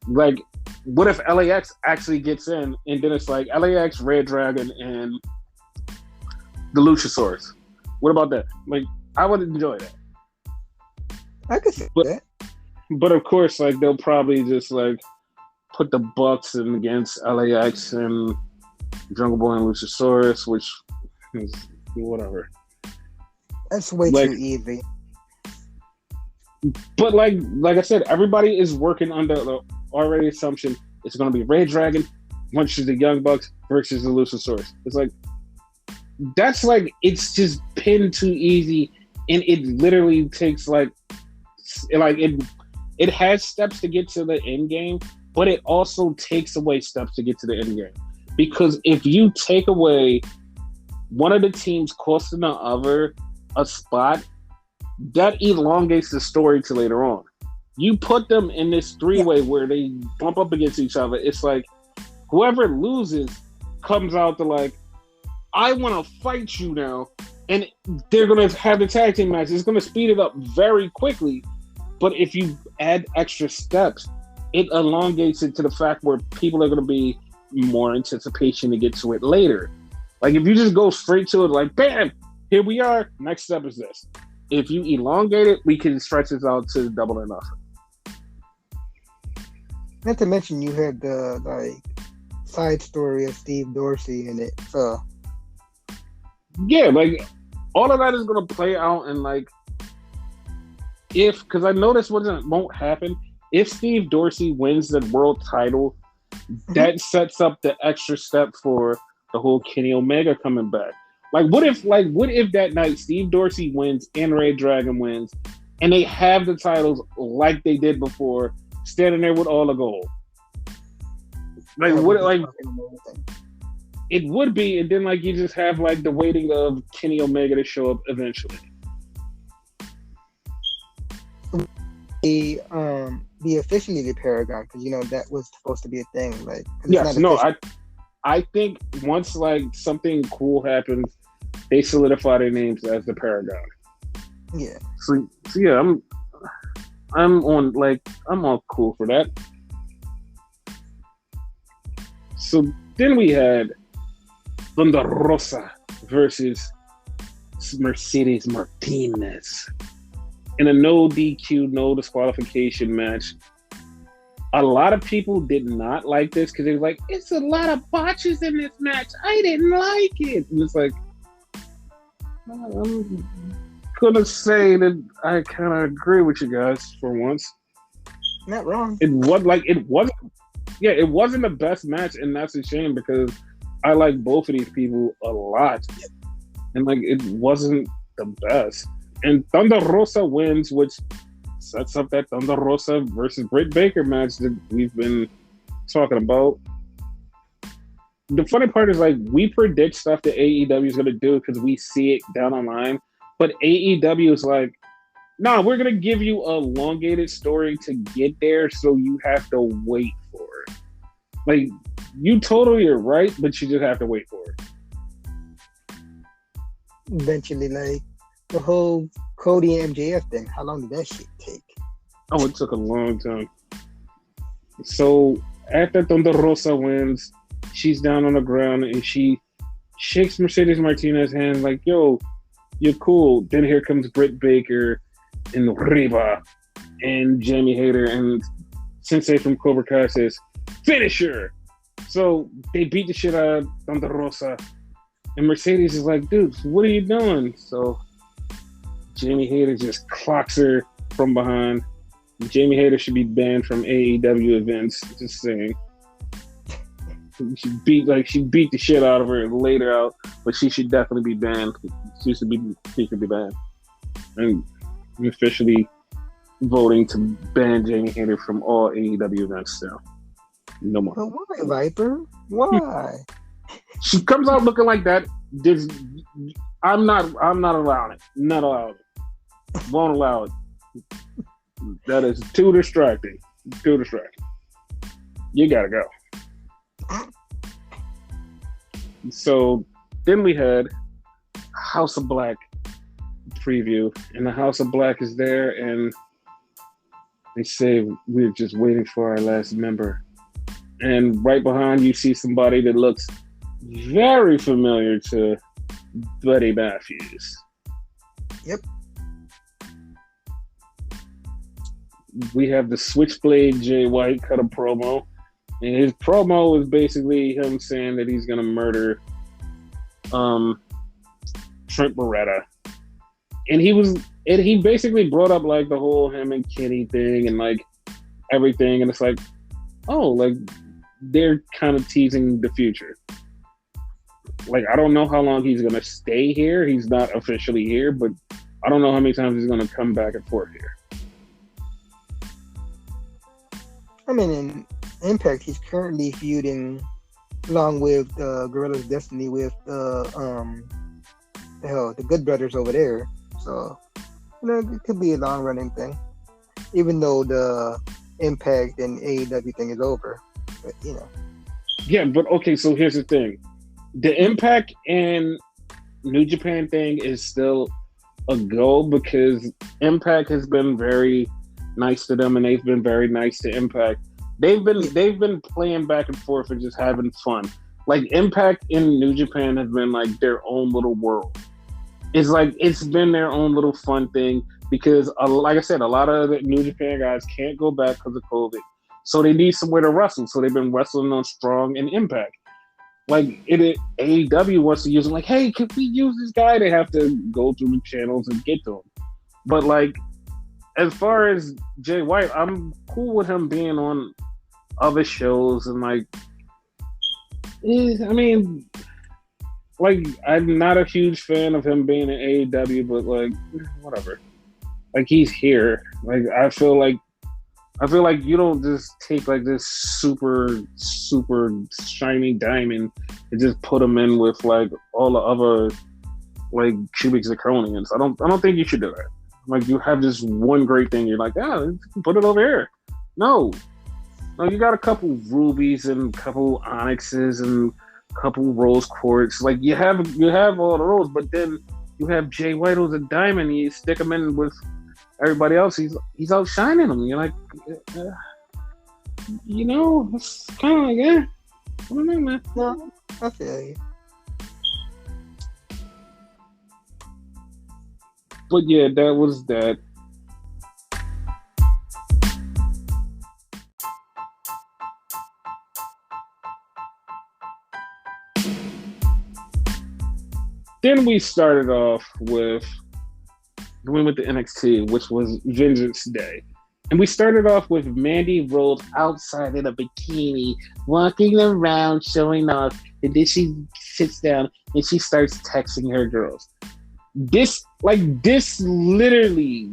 Like, what if LAX actually gets in and then it's like LAX, Red Dragon, and the Luchasaurus? What about that? Like, I would enjoy that. I could see that. But of course, like, they'll probably just like put the Bucks in against LAX and Jungle Boy and Luchasaurus, which is whatever. That's way Like, too easy. But like I said, everybody is working under the already assumption it's going to be Red Dragon versus the Young Bucks versus the Luchasaurus. It's like that's like it's just pinned too easy, and it literally takes like it has steps to get to the end game, but it also takes away steps to get to the end game. Because if you take away one of the teams costing the other a spot, that elongates the story to later on. You put them in this three-way where they bump up against each other. It's like whoever loses comes out to like, I want to fight you now. And they're going to have the tag team match. It's going to speed it up very quickly. But if you add extra steps, it elongates it to the fact where people are going to be more anticipation to get to it later. Like if you just go straight to it, like, bam, here we are. Next step is this. If you elongate it, we can stretch this out to double or nothing. Not to mention you had the like side story of Steve Dorsey in it. So yeah, like all of that is gonna play out, and like because I know this won't happen. If Steve Dorsey wins the world title, that sets up the extra step for the whole Kenny Omega coming back. What if that night Steve Dorsey wins and Red Dragon wins, and they have the titles like they did before, standing there with all the gold? It would be, and then you just have the waiting of Kenny Omega to show up eventually. Be officially the Paragon, because that was supposed to be a thing. Yes, no, I think once something cool happens, they solidify their names as the Paragon. Yeah. So yeah, I'm all cool for that. So then we had Thunder Rosa versus Mercedes Martinez in a no DQ, no disqualification match. A lot of people did not like this because they were like, it's a lot of botches in this match. I didn't like it. And it's like, I'm gonna say that I kind of agree with you guys for once. Not wrong. It wasn't the best match, and that's a shame because I like both of these people a lot, and it wasn't the best. And Thunder Rosa wins, which sets up that Thunder Rosa versus Britt Baker match that we've been talking about. The funny part is we predict stuff that AEW is going to do because we see it down the line, but AEW is nah, we're going to give you a elongated story to get there, so you have to wait for it. You totally are right, but you just have to wait for it. Eventually, the whole Cody and MJF thing, how long did that shit take? Oh, it took a long time. So after Thunder Rosa wins, she's down on the ground and she shakes Mercedes Martinez's hand yo, you're cool. Then here comes Britt Baker and Rhea and Jamie Hayter, and Sensei from Cobra Kai says, finish her! So they beat the shit out of Thunder Rosa, and Mercedes is like, dude, what are you doing? So Jamie Hayter just clocks her from behind, Jamie Hayter should be banned from AEW events. Just saying. She beat the shit out of her and laid her out, but she should definitely be banned. She should be banned. And I'm officially voting to ban Jamie Hayter from all AEW events now. No more. But why, Viper? Why? She comes out looking like that. I'm not allowing it. Not allowing it. Won't allow it. That is too distracting. Too distracting. You gotta go. So then we had House of Black preview, and the House of Black is there, and they say we're just waiting for our last member. And right behind you see somebody that looks very familiar to Buddy Matthews. Yep. We have the Switchblade Jay White cut a promo. And his promo is basically him saying that he's gonna murder Trent Beretta. And he basically brought up like the whole him and Kenny thing and like everything, and it's like, oh, like they're kind of teasing the future. Like, I don't know how long he's gonna stay here. He's not officially here, but I don't know how many times he's gonna come back and forth here. I mean, in Impact, he's currently feuding along with Guerrilla's Destiny with the Good Brothers over there. So, it could be a long running thing, even though the Impact and AEW thing is over. But Yeah, but okay. So here's the thing: the Impact and New Japan thing is still a go because Impact has been very nice to them, and they've been very nice to Impact. They've been playing back and forth and just having fun. Like Impact and New Japan have been like their own little world. It's been their own little fun thing because, like I said, a lot of the New Japan guys can't go back because of COVID, so they need somewhere to wrestle. So they've been wrestling on Strong and Impact. Like AEW wants to use them. Like, hey, can we use this guy? They have to go through the channels and get to him. But like, as far as Jay White, I'm cool with him being on other shows and like, I mean, like I'm not a huge fan of him being in AEW, but like whatever. Like he's here. Like I feel like you don't just take like this super shiny diamond and just put him in with like all the other like cubic zirconians. I don't think you should do that. Like you have this one great thing, you're like, put it over here. No, you got a couple rubies and a couple onyxes and a couple rose quartz. Like you have all of those, but then you have Jay White who's a diamond. You stick him in with everybody else. He's outshining them. You're like, it's kind of like, I don't know, man. No, I feel you. But yeah, that was that. Then we started off with we went to NXT, which was Vengeance Day. And we started off with Mandy Rose outside in a bikini, walking around, showing off. And then she sits down and she starts texting her girls. This literally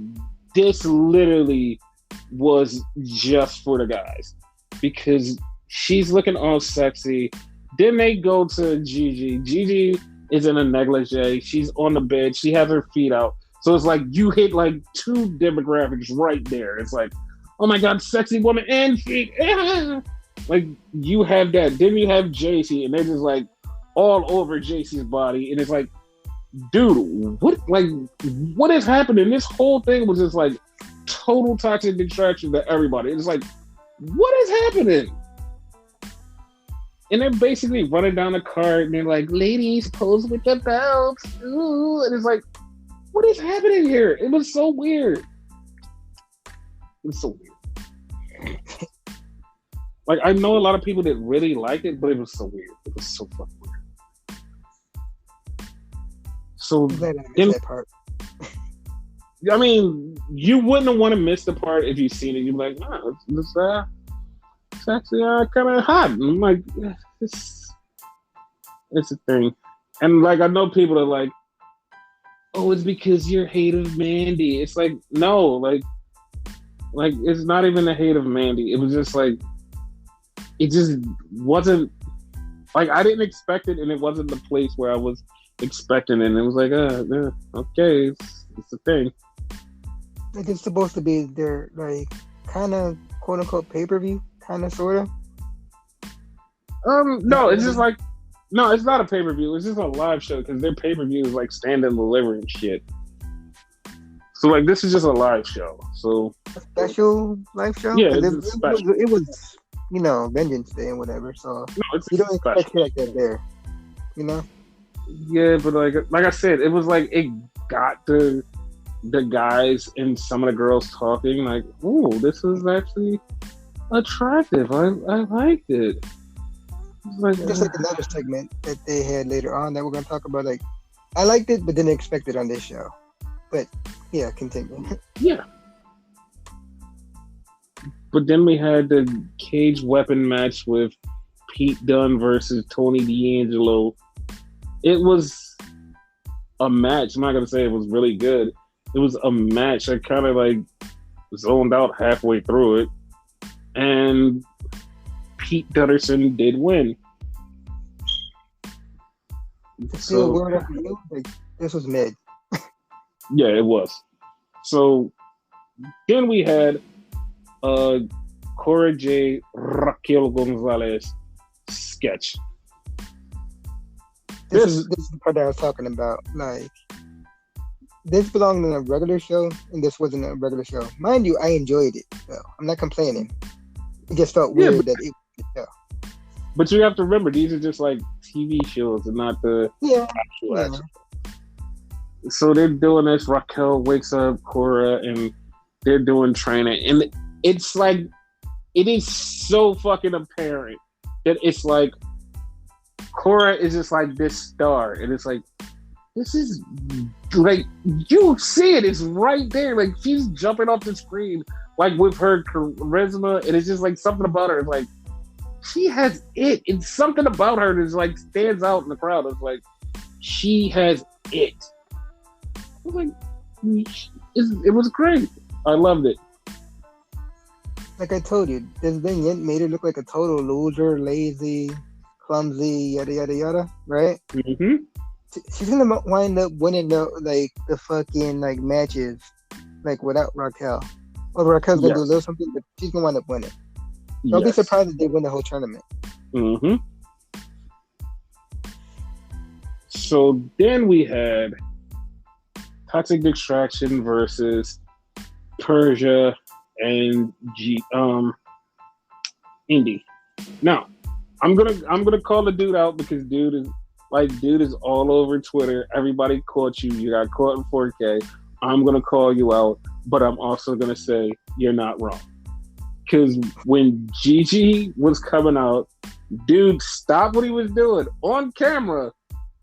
was just for the guys because she's looking all sexy. Then they go to Gigi. Gigi is in a negligee. She's on the bed. She has her feet out. So it's like you hit like two demographics right there. It's like, oh my God, sexy woman and feet. Like you have that. Then you have JC and they're just like all over JC's body. And it's like, dude, what is happening? This whole thing was just like total toxic distraction to everybody. It's like, what is happening? And they're basically running down the cart and they're like, ladies, pose with the belts. Ooh. And it's like, what is happening here? It was so weird. It was so weird. Like, I know a lot of people that really liked it, but it was so weird. It was so fucking weird. So, that part. I mean, you wouldn't want to miss the part if you've seen it. You'd be like, nah, it's actually kind of hot. And I'm like, yeah, it's a thing. And like, I know people are like, oh, it's because you're hate of Mandy. It's like, no, like it's not even the hate of Mandy. It was just like, it just wasn't like I didn't expect it, and it wasn't the place where I was expecting it. And it was like, yeah, okay, it's a thing. Like it's supposed to be their like kind of quote unquote pay per view, kind of sort of. No, it's just like no, it's not a pay per view. It's just a live show because their pay per view is like stand and deliver and shit. So like this is just a live show. So a special live show. Yeah, it was you know Vengeance Day and whatever. So no, you don't expect shit like that there, you know. Yeah, but like I said, it was like it got the guys and some of the girls talking like, oh, this is actually attractive. I liked it. Like, just like another segment that they had later on that we're gonna talk about. Like, I liked it, but didn't expect it on this show. But yeah, continue. Yeah. But then we had the cage weapon match with Pete Dunne versus Tony D'Angelo. It was a match. I'm not gonna say it was really good. It was a match. I kind of like zoned out halfway through it, and Pete Dunnerson did win. Still word up to you, like this was mid. Yeah, it was. So then we had Cora J. Raquel Gonzalez sketch. This is the part that I was talking about. Like, this belonged in a regular show, and this wasn't a regular show. Mind you, I enjoyed it. So I'm not complaining. It just felt weird that it was a show. But you have to remember, these are just like TV shows and not the actual action. So they're doing this. Raquel wakes up Cora, and they're doing training, and it's like it is so fucking apparent that it's like Cora is just like this star, and it's like this is like you see it, it's right there, like she's jumping off the screen like with her charisma, and it's just like something about her. It's like she has it. It's something about her that's like stands out in the crowd. It's like she has it. I was like, it was great. I loved it. Like I told you, this vignette made her look like a total loser, lazy, clumsy, yada yada yada. Right? Mm-hmm. She's gonna wind up winning the fucking like matches, like without Raquel. Or Raquel's gonna do a little something, but she's gonna wind up winning. Don't be surprised if they win the whole tournament. Mm-hmm. So then we had Toxic Distraction versus Persia and Indy. Now, I'm gonna call the dude out because dude is all over Twitter. Everybody caught you. You got caught in 4K. I'm gonna call you out, but I'm also gonna say you're not wrong. Because when Gigi was coming out, dude stopped what he was doing on camera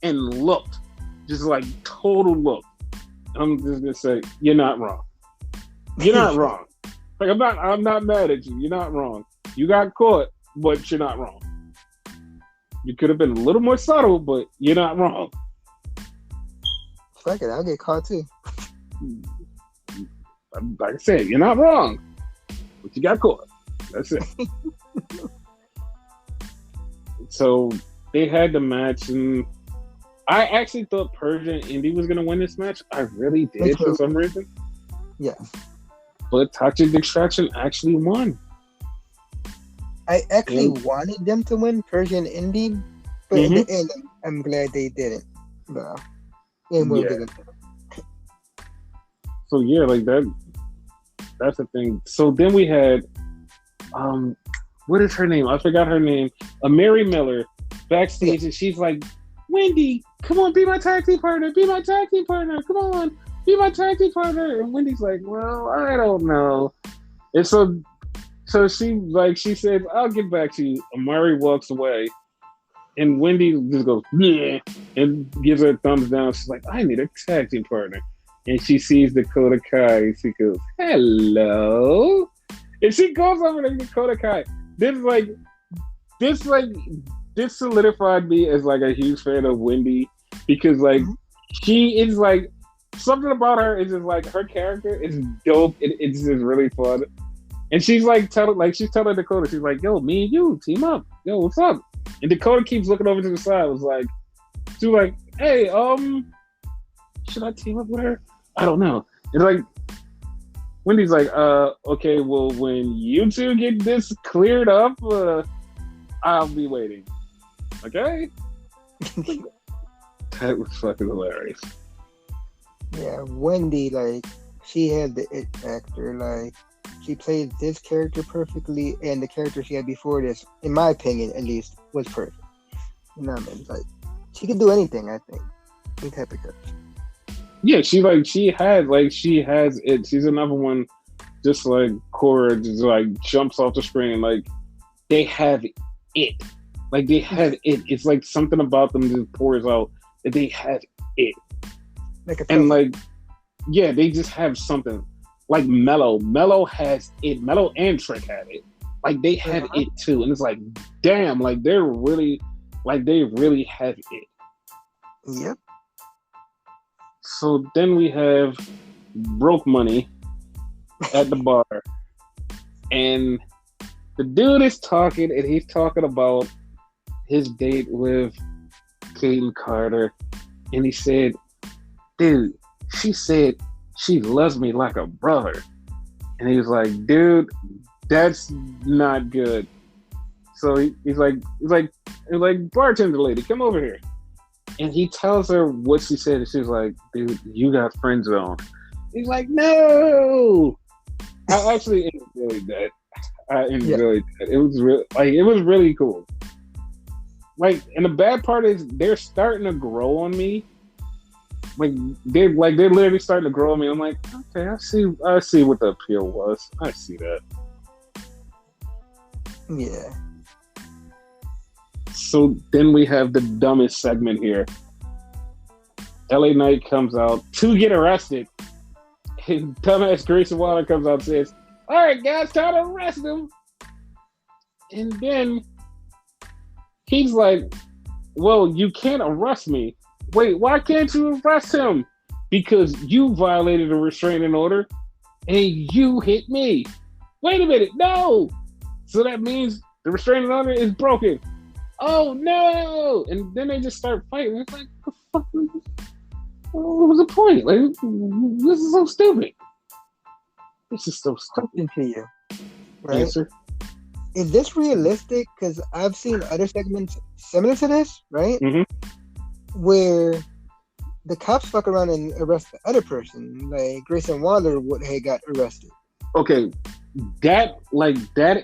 and looked, just like total look. I'm just gonna say you're not wrong. You're not wrong. Like I'm not mad at you. You're not wrong. You got caught, but you're not wrong. You could have been a little more subtle, but you're not wrong. Fuck it, I'll get caught too. Like I said, you're not wrong, but you got caught. That's it. So they had the match, and I actually thought Persia and Indy was going to win this match. I really did for some reason. Yes. But Toxic Distraction actually won. I actually wanted them to win, Persia and Indy, but in the end, I'm glad they didn't. But didn't. So yeah, like that's the thing. So then we had what is her name? I forgot her name. Mary Miller backstage, and she's like, Wendy, come on, be my tag team partner. Be my tag team partner. Come on, be my tag team partner. And Wendy's like, well, I don't know. And so she says, I'll get back to you. Amari walks away, and Wendy just goes, yeah, and gives her a thumbs down. She's like, I need a tag team partner. and she sees Dakota Kai, and she goes, "Hello," and she goes over to Dakota Kai. This like this like this solidified me as like a huge fan of Wendy because like she is like something about her is just like her character is dope. It's just really fun. And she's like she's telling Dakota, she's like, "Yo, me and you team up. Yo, what's up?" And Dakota keeps looking over to the side. Was like, she's like, "Hey, should I team up with her? I don't know." And like, Wendy's like, okay, well, when you two get this cleared up, I'll be waiting." Okay. That was fucking hilarious. Yeah, Wendy, like, she had the it factor. Like, she played this character perfectly, and the character she had before this, in my opinion, at least, was perfect. You know what I mean? Like, she could do anything, I think. Any type of character. Yeah, she has it. She's another one, just like Cora, just like jumps off the screen. Like, they have it. Like, they have it. It's like something about them just pours out that they have it. And like, yeah, they just have something. Like Mello. Mello has it. Mello and Trick had it. Like, they have it too. And it's like, damn, like they really have it. Yep. So then we have Broke Money at the bar. And the dude is talking, and he's talking about his date with Kaden Carter. And he said, "Dude, she said she loves me like a brother." And he was like, "Dude, that's not good." So he's like, "Bartender lady, come over here." And he tells her what she said, and she's like, "Dude, you got friend zone." He's like, "No." I actually enjoyed that. It was really cool. Like, and the bad part is they're starting to grow on me. They're literally starting to grow on me. I'm like, okay, I see what the appeal was. I see that. Yeah. So then we have the dumbest segment here. LA Knight comes out to get arrested. And dumbass Grayson Waller comes out and says, "All right, guys, time to arrest him." And then he's like, "Well, you can't arrest me." "Wait, why can't you arrest him?" "Because you violated a restraining order and you hit me." "Wait a minute, no." "So that means the restraining order is broken." "Oh no!" And then they just start fighting. It's like, what was the point? Like, this is so stupid. This is so stupid. Question to you, right? Answer. Is this realistic? Because I've seen other segments similar to this, right? Mm-hmm. Where the cops fuck around and arrest the other person. Like Grayson Waller had got arrested. Okay, that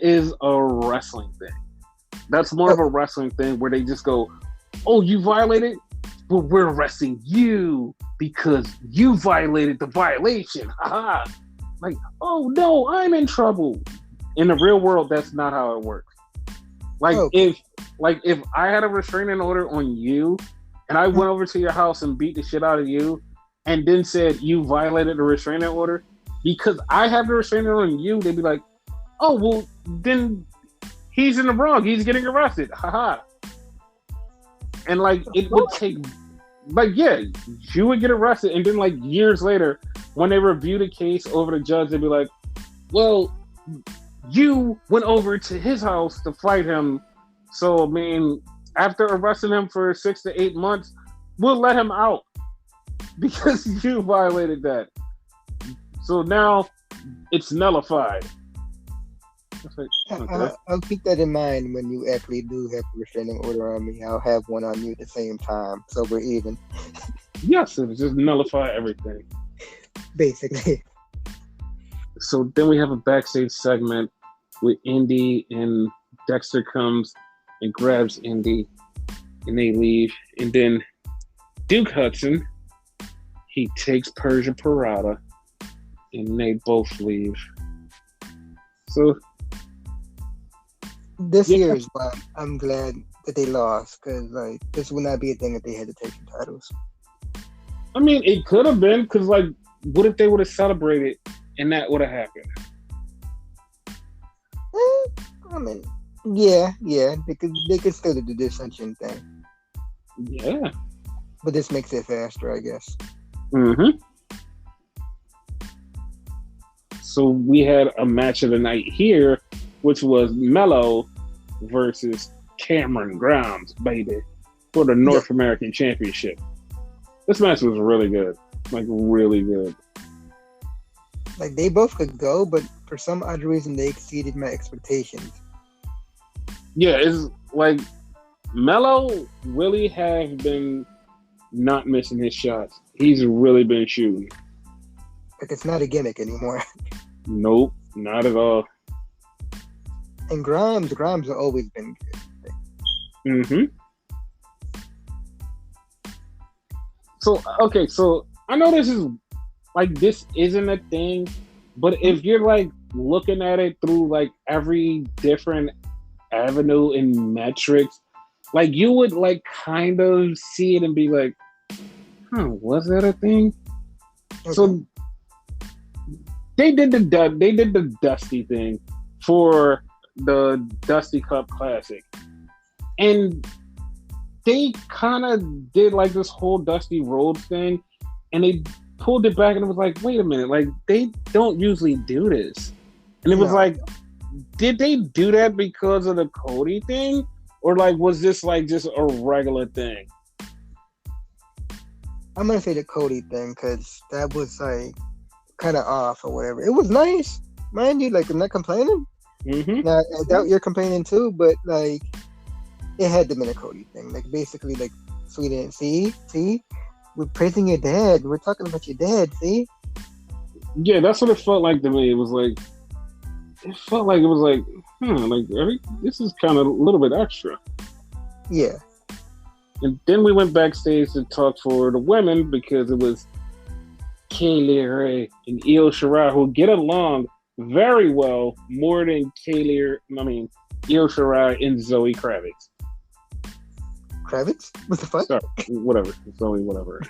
is a wrestling thing. That's more of a wrestling thing where they just go, "Oh, you violated? Well, we're arresting you because you violated the violation." Haha. Like, "Oh no, I'm in trouble." In the real world, that's not how it works. Like, if I had a restraining order on you and I went over to your house and beat the shit out of you and then said you violated the restraining order, because I have the restraining order on you, they'd be like, "Oh, well, then he's in the wrong. He's getting arrested." Haha. And like, it would take, like, yeah, you would get arrested. And then like years later, when they review the case over the judge, they'd be like, "Well, you went over to his house to fight him. So, I mean, after arresting him for 6 to 8 months, we'll let him out because you violated that. So now it's nullified." Like, okay. I'll keep that in mind when you actually do have a restraining order on me. I'll have one on you at the same time, so we're even. Yes, it just nullify everything. Basically. So then we have a backstage segment with Indy, and Dexter comes and grabs Indy, and they leave. And then Duke Hudson, he takes Persia Parada, and they both leave. So this year is why I'm glad that they lost, because like this would not be a thing if they had to take the titles. I mean, it could have been, because like what if they would have celebrated and that would have happened? I mean, yeah, they could still do the dissension thing, Yeah. but this makes it faster, I guess. Mm-hmm. So we had a match of the night here, which was Mello versus Cameron Grimes, baby, for the North American Championship. This match was really good, like really good. Like they both could go, but for some odd reason they exceeded my expectations. Yeah, it's like Mello really has been not missing his shots. He's really been shooting. Like it's not a gimmick anymore. Nope, not at all. And Grimes have always been good. Mm-hmm. So okay, so I know this isn't a thing, but if you're like looking at it through like every different avenue and metrics, like you would like kind of see it and be like, was that a thing? Okay. So they did the Dusty thing for the Dusty Cup Classic, and they kind of did like this whole Dusty Rhodes thing, and they pulled it back and it was like, wait a minute, like they don't usually do this, and it was like, did they do that because of the Cody thing, or like was this like just a regular thing? I'm gonna say the Cody thing because that was like kind of off or whatever. It was nice, mind you. Like I'm not complaining. Mm-hmm. Now I doubt you're complaining too, but like it had to be a Cody thing. Like basically, like Sweden. See, we're praising your dad. We're talking about your dad. See. Yeah, that's what it felt like to me. It was like, this is kind of a little bit extra. Yeah. And then we went backstage to talk for the women because it was Kaylee Ray and Io Shirai, who get along very well, more than Io Shirai and Zoe Kravitz. Kravitz? What the fuck? Sorry, whatever. Zoe, whatever.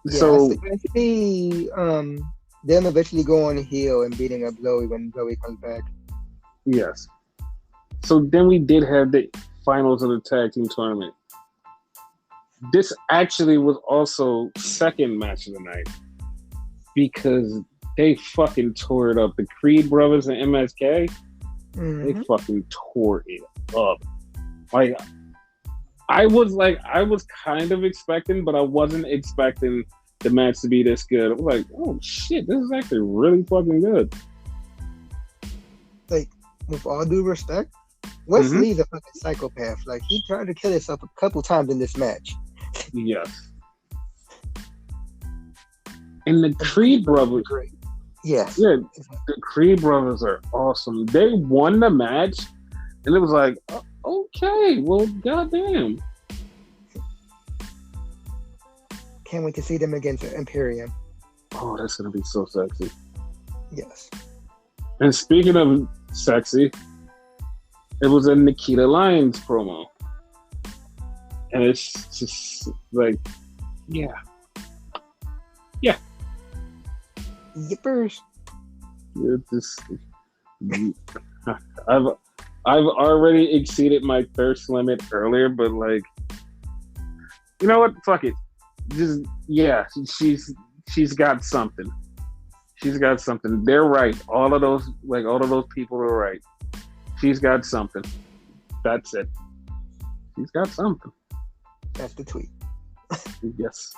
Yeah, so I see them eventually go on a heel and beating up Zoe when Zoe comes back. Yes. So then we did have the finals of the tag team tournament. This actually was also second match of the night because they fucking tore it up. The Creed brothers and MSK, they fucking tore it up. Like I was kind of expecting, but I wasn't expecting the match to be this good. I was like, oh shit, this is actually really fucking good. Like, with all due respect, Wes Lee's a fucking psychopath. Like, he tried to kill himself a couple times in this match. Yes. And the Creed brothers, great. Yes. Yeah, the Creed brothers are awesome. They won the match, and it was like, okay, well, goddamn. Can't wait to see them against Imperium. Oh, that's gonna be so sexy. Yes. And speaking of sexy, it was a Nikita Lyons promo. And it's just like, yeah. Yippers. I've already exceeded my thirst limit earlier, but like, you know what? Fuck it. Just she's got something. She's got something. They're right. All of those people are right. She's got something. That's it. She's got something. That's the tweet. Yes.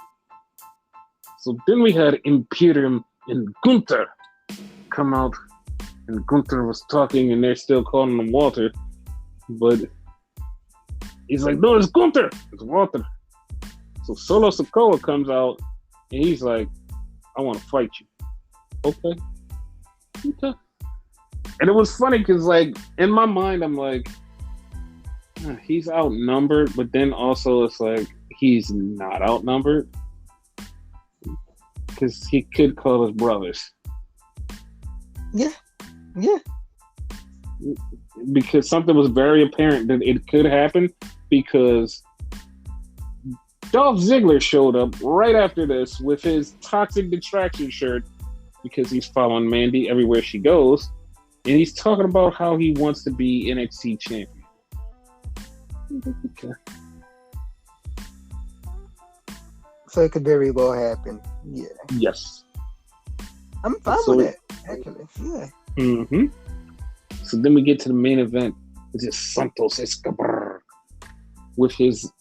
So then we had Imperium and Gunther come out, and Gunther was talking, and they're still calling him Walter, but he's like, no, it's Gunther. It's Walter. So Solo Sikoa comes out, and he's like, I want to fight you. Okay. And it was funny because, like, in my mind, I'm like, he's outnumbered, but then also it's like he's not outnumbered because he could call his brothers. Yeah. Because something was very apparent that it could happen because Dolph Ziggler showed up right after this with his Toxic Distraction shirt because he's following Mandy everywhere she goes, and he's talking about how he wants to be NXT champion. Okay. So it could very well happen. Yeah. Yes. I'm fine with it, actually. Yeah. Mm-hmm. So then we get to the main event, which is Santos Escobar with his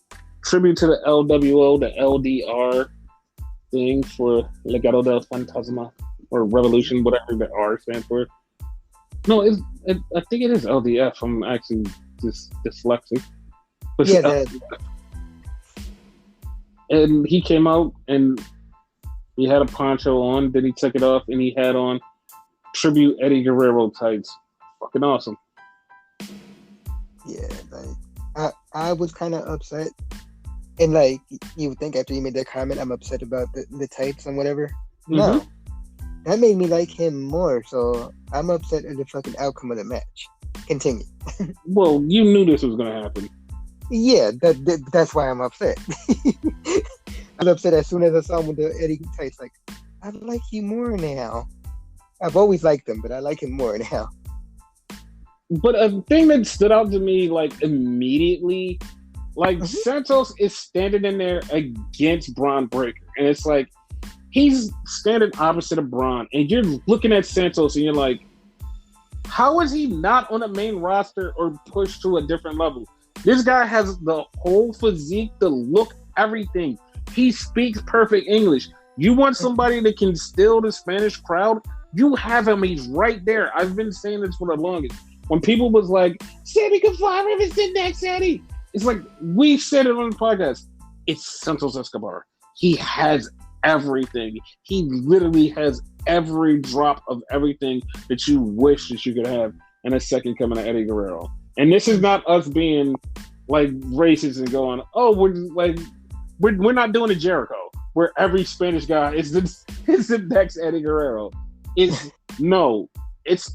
tribute to the LWO, the LDR thing for Legado del Fantasma or Revolution, whatever the R stands for. No, I think it is LDF. I'm actually just dyslexic. But Yeah, and he came out and he had a poncho on, then he took it off and he had on tribute Eddie Guerrero tights. Fucking awesome. yeah. Like, I was kind of upset, and like you would think after you made that comment, I'm upset about the tights and whatever. Mm-hmm. No, that made me like him more. So I'm upset at the fucking outcome of the match. Continue. Well, you knew this was gonna happen. Yeah, that's why I'm upset. I was upset as soon as I saw him with the Eddie tights. Like, I like you more now. I've always liked him, but I like him more now. But a thing that stood out to me, like, immediately, like, Santos is standing in there against Braun Breaker. And it's like, he's standing opposite of Braun. And you're looking at Santos and you're like, how is he not on the main roster or pushed to a different level? This guy has the whole physique, the look, everything. He speaks perfect English. You want somebody that can still the Spanish crowd? You have him. He's right there. I've been saying this for the longest. When people was like, Sammy Guevara is the next Eddie. It's like, we said it on the podcast. It's Santos Escobar. He has everything. He literally has every drop of everything that you wish that you could have in a second coming of Eddie Guerrero. And this is not us being like racist and going, oh, we're not doing a Jericho where every Spanish guy is the next Eddie Guerrero. It's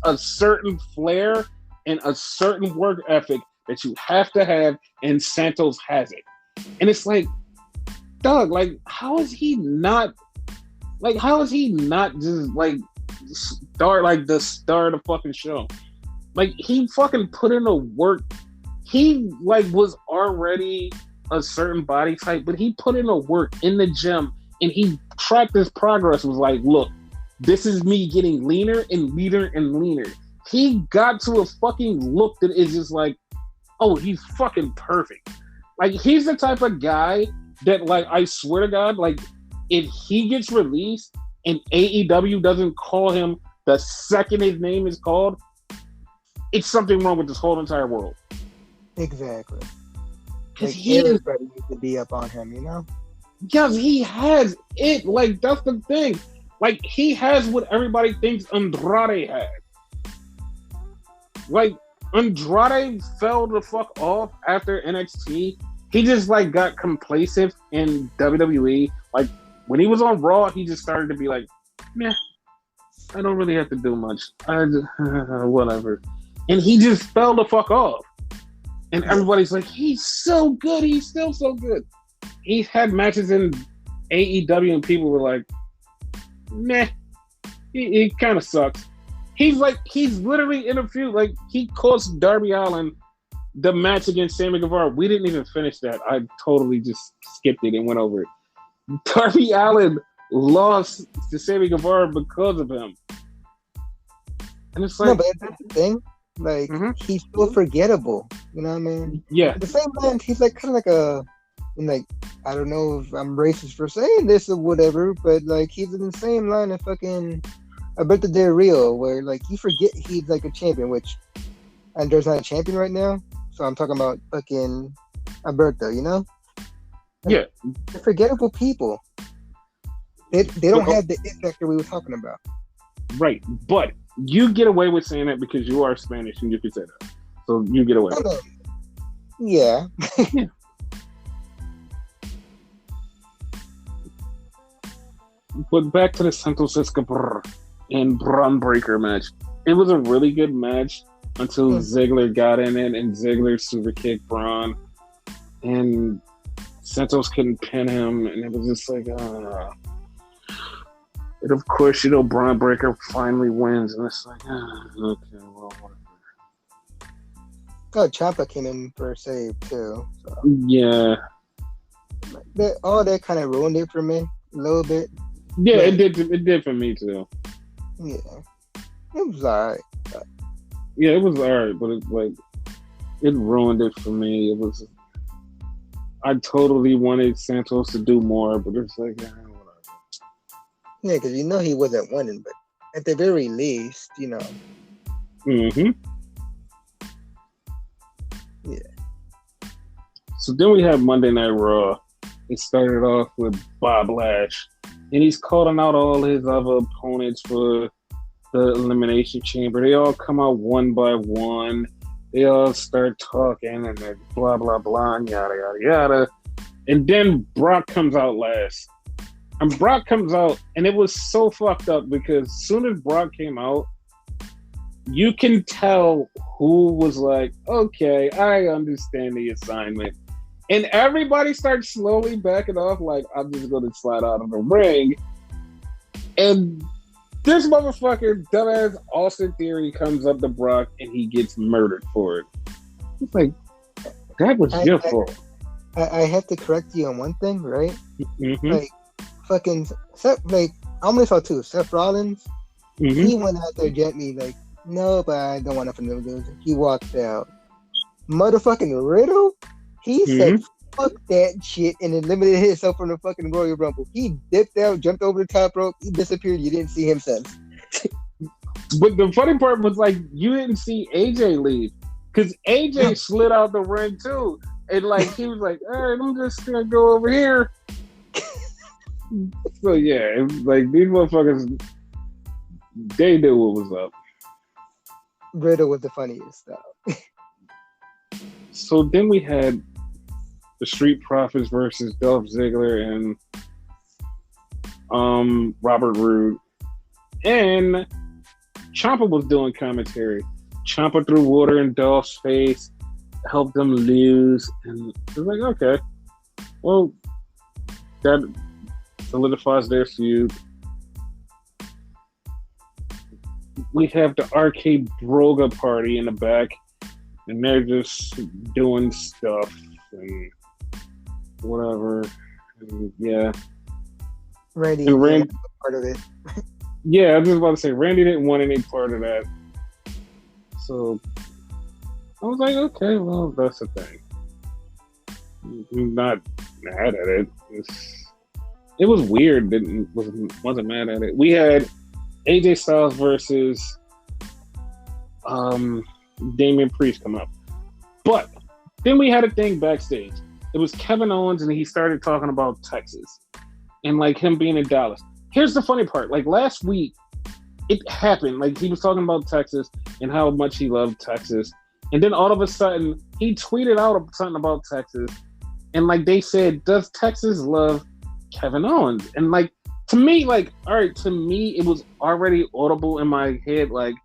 a certain flair and a certain work ethic that you have to have, and Santos has it. And it's like, dog, like, how is he not just like start like the star of the fucking show? Like, he fucking put in the work. He like was already a certain body type, but he put in the work in the gym and he tracked his progress. Was like, look, this is me getting leaner and leaner and leaner. He got to a fucking look that is just like, oh, he's fucking perfect. Like, he's the type of guy that, like, I swear to God, like, if he gets released and AEW doesn't call him the second his name is called, it's something wrong with this whole entire world. Exactly. Because like, everybody needs to be up on him, you know? Yes, he has it. Like, that's the thing. Like, he has what everybody thinks Andrade had. Like, Andrade fell the fuck off after NXT. He just, like, got complacent in WWE. Like, when he was on Raw, he just started to be like, meh, I don't really have to do much. Whatever. And he just fell the fuck off. And everybody's like, he's so good. He's still so good. He's had matches in AEW and people were like, meh, he kind of sucks. He's literally in a feud. Like, he cost Darby Allin the match against Sammy Guevara. We didn't even finish that. I totally just skipped it and went over it. Darby Allin lost to Sammy Guevara because of him. And it's like, no, but that's the thing. Like, he's so forgettable. You know what I mean? Yeah. At the same time, he's like kind of like I don't know if I'm racist for saying this or whatever, but like he's in the same line of fucking Alberto Del Rio, where like you forget he's like a champion, which Andre's not a champion right now. So I'm talking about fucking Alberto, you know? Like, yeah. They're forgettable people. They don't have the it factor we were talking about. Right, but you get away with saying that because you are Spanish and you can say that. So you get away with it. Yeah. Yeah. But back to the Santos Escobar and Braun Breaker match. It was a really good match until Ziggler got in it and Ziggler super kicked Braun. And Santos couldn't pin him, and it was just like, and of course, Braun Breaker finally wins, and it's like, okay, well, whatever. Oh, Ciampa came in for a save too. So. Yeah. All that kind of ruined it for me a little bit. Yeah, but, it did for me too. Yeah, it was alright. Yeah, it was alright, but it's like it ruined it for me. It was. I totally wanted Santos to do more, but it's like, whatever. Yeah, because he wasn't winning, but at the very least, Mm-hmm. Yeah. So then we have Monday Night Raw. It started off with Bob Lash, and he's calling out all his other opponents for the Elimination Chamber. They all come out one by one. They all start talking and then blah, blah, blah, and yada, yada, yada. And then Brock comes out last. And Brock comes out, and it was so fucked up because as soon as Brock came out, you can tell who was like, okay, I understand the assignment. And everybody starts slowly backing off like, I'm just going to slide out of the ring. And this motherfucker, dumbass Austin Theory, comes up to Brock and he gets murdered for it. It's like, that was your fault. I have to correct you on one thing, right? Mm-hmm. Like, fucking Seth, I only saw two. Seth Rollins, he went out there gently, like, no, but I don't want nothing to do with it. He walked out. Motherfucking Riddle, he said, fuck that shit, and eliminated himself from the fucking Royal Rumble. He dipped out, jumped over the top rope, he disappeared. You didn't see him since. But the funny part was, like, you didn't see AJ leave. Because AJ slid out the ring, too. And, like, he was like, all right, I'm just going to go over here. So, yeah, it was like, these motherfuckers, they knew what was up. Riddle was the funniest, though. So then we had the Street Profits versus Dolph Ziggler and Robert Roode. And Ciampa was doing commentary. Ciampa threw water in Dolph's face, helped them lose. And it was like, okay, well, that solidifies their feud. We have the Arcade Broga party in the back, and they're just doing stuff and whatever. And yeah. Randy part of it. Yeah, I was just about to say, Randy didn't want any part of that. So I was like, okay, well, that's the thing. I'm not mad at it. It was weird. Wasn't mad at it. We had AJ Styles versus Damian Priest come up. But then we had a thing backstage. It was Kevin Owens, and he started talking about Texas and like him being in Dallas. Here's the funny part. Like last week, it happened. Like he was talking about Texas and how much he loved Texas. And then all of a sudden, he tweeted out something about Texas. And like they said, does Texas love Kevin Owens? And like, to me, like, all right, to me, it was already audible in my head. Like,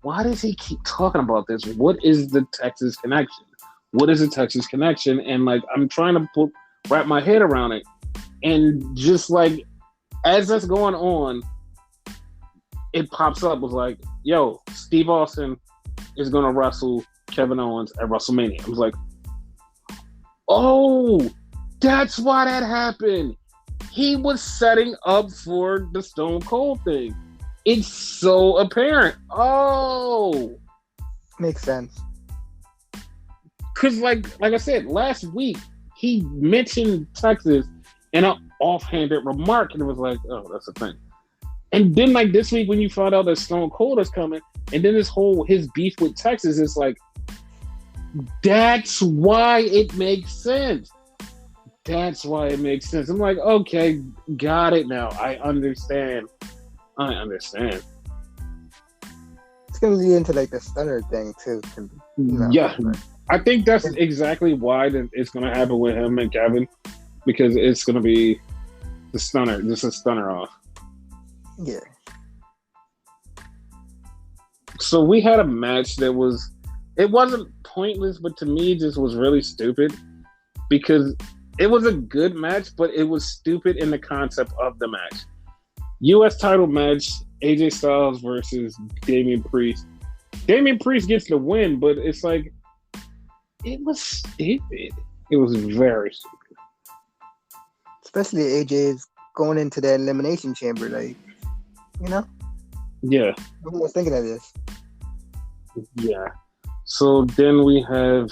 why does he keep talking about this? What is the Texas connection? What is the Texas connection? And like, I'm trying to wrap my head around it. And just like, as that's going on, it pops up. Was like, yo, Steve Austin is going to wrestle Kevin Owens at WrestleMania. I was like, oh, that's why that happened. He was setting up for the Stone Cold thing. It's so apparent. Oh. Makes sense. Because like I said, last week, he mentioned Texas in an offhanded remark, and it was like, oh, that's a thing. And then like this week, when you find out that Stone Cold is coming, and then his beef with Texas, it's like, that's why it makes sense. That's why it makes sense. I'm like, okay, got it now. I understand. It's going to lead into like the stunner thing too. Yeah. I think that's exactly why it's going to happen with him and Kevin, because it's going to be the stunner, just a stunner off. Yeah. So we had a match that it wasn't pointless, but to me just was really stupid, because It was a good match, but it was stupid in the concept of the match. U.S. title match: AJ Styles versus Damian Priest. Damian Priest gets the win, but it's like it was stupid. It was very stupid. Especially AJ is going into that elimination chamber, like, you know? Yeah. No one was thinking of this. Yeah. So then we have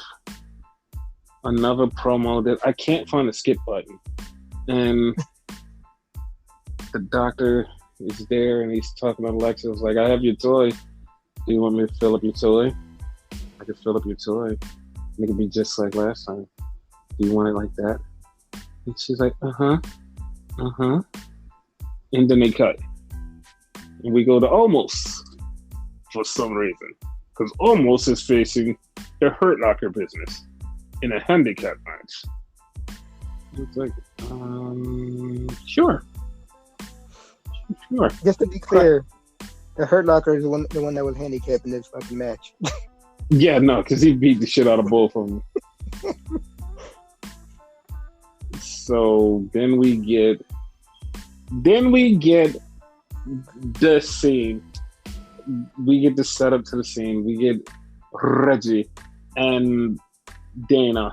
another promo that I can't find the skip button. And the doctor is there and he's talking to Alexa. It's like, I have your toy. Do you want me to fill up your toy? I can fill up your toy. And it can be just like last time. Do you want it like that? And she's like, uh-huh. And then they cut. And we go to Almost for some reason. Because Almost is facing the Hurt Locker business in a handicap match. It's like, sure. Just to be clear, the Hurt Locker is the one that was handicapped in this fucking match. Yeah, no, because he beat the shit out of both of them. So then we get the scene. We get the setup to the scene. We get Reggie and Dana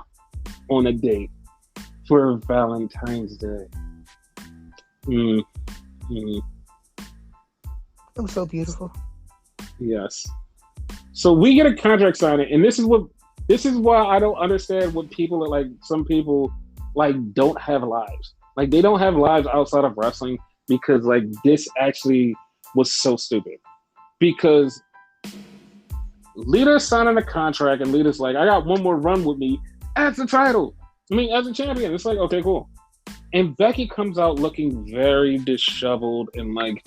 on a date for Valentine's Day. It was so beautiful. Yes. So we get a contract signing, and this is why I don't understand what people are like. Some people like don't have lives. Like they don't have lives outside of wrestling because like this actually was so stupid. Because Lita's signing a contract, and Lita's like, I got one more run with me as the title. As a champion. It's like, okay, cool. And Becky comes out looking very disheveled and like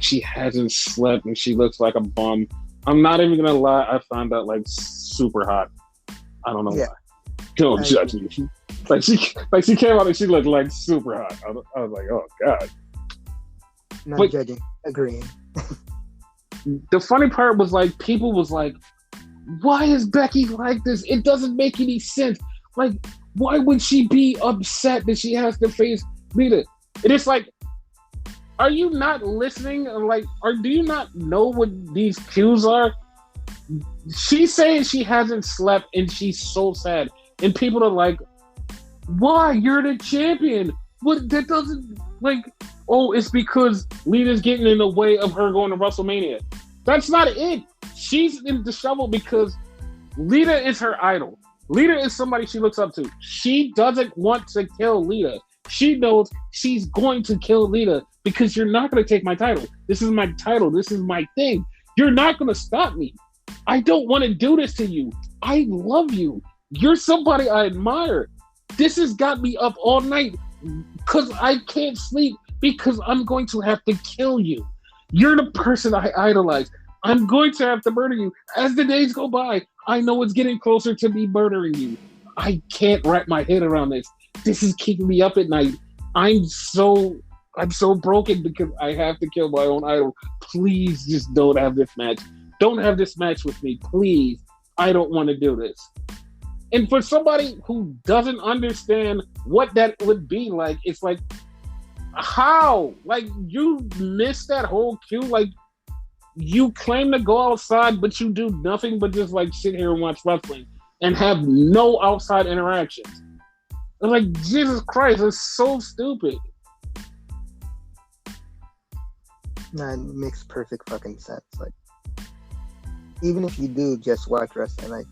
she hasn't slept and she looks like a bum. I'm not even gonna lie, I found that like super hot. I don't know why. Don't judge me. Like she came out and she looked like super hot. I was like, oh god. Not judging, agreeing. The funny part was like people was like, why is Becky like this? It doesn't make any sense. Like, why would she be upset that she has to face Lita? And it's like, are you not listening? Like, or do you not know what these cues are? She's saying she hasn't slept and she's so sad. And people are like, why? You're the champion. What? That doesn't, like, oh, it's because Lita's getting in the way of her going to WrestleMania. That's not it. She's in the shovel because Lita is her idol. Lita is somebody she looks up to. She doesn't want to kill Lita. She knows she's going to kill Lita because you're not going to take my title. This is my title. This is my thing. You're not going to stop me. I don't want to do this to you. I love you. You're somebody I admire. This has got me up all night because I can't sleep because I'm going to have to kill you. You're the person I idolize. I'm going to have to murder you. As the days go by, I know it's getting closer to me murdering you. I can't wrap my head around this. This is keeping me up at night. I'm so broken because I have to kill my own idol. Please just don't have this match. Don't have this match with me, please. I don't want to do this. And for somebody who doesn't understand what that would be like, it's like, how? Like, you missed that whole cue? Like, you claim to go outside, but you do nothing but just, like, sit here and watch wrestling and have no outside interactions. I'm like, Jesus Christ, it's so stupid. Nah, it makes perfect fucking sense. Like, even if you do just watch wrestling, like,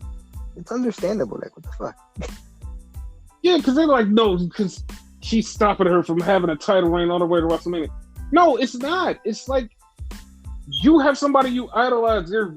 it's understandable. Like, what the fuck? Yeah, because they're like, no, because she's stopping her from having a title reign on her way to WrestleMania. No, it's not. It's like, you have somebody you idolize, your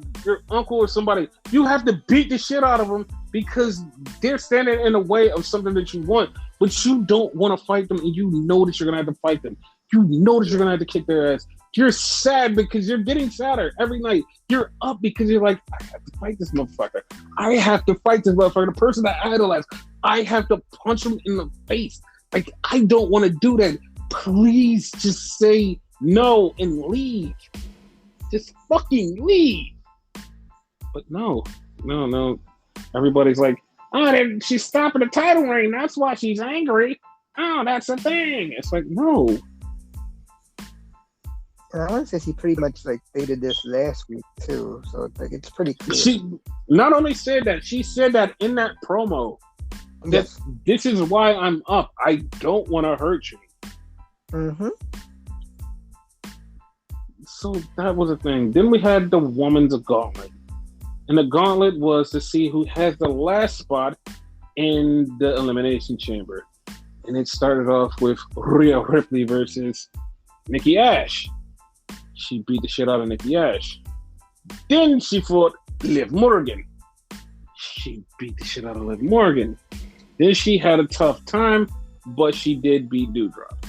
uncle or somebody, you have to beat the shit out of them because they're standing in the way of something that you want, but you don't want to fight them, and you know that you're going to have to fight them. You know that you're going to have to kick their ass. You're sad because you're getting sadder every night. You're up because you're like, I have to fight this motherfucker. I have to fight this motherfucker, the person that I idolize. I have to punch him in the face. Like, I don't want to do that. Please just say no and leave. Just fucking leave. But no. Everybody's like, Oh, she's stopping the title reign. That's why she's angry. Oh, that's the thing. It's like, no. And I want to say she pretty much like stated this last week too, so it's like it's pretty clear. She not only said that, she said that in that promo. That Yes. this is why I'm up. I don't want to hurt you. Mm-hmm. So that was a thing. Then we had the woman's gauntlet. And the gauntlet was to see who has the last spot in the Elimination Chamber. And it started off with Rhea Ripley versus Nikki Ash. She beat the shit out of Nikki Ash. Then she fought Liv Morgan. She beat the shit out of Liv Morgan. Then she had a tough time, but she did beat Doudrop.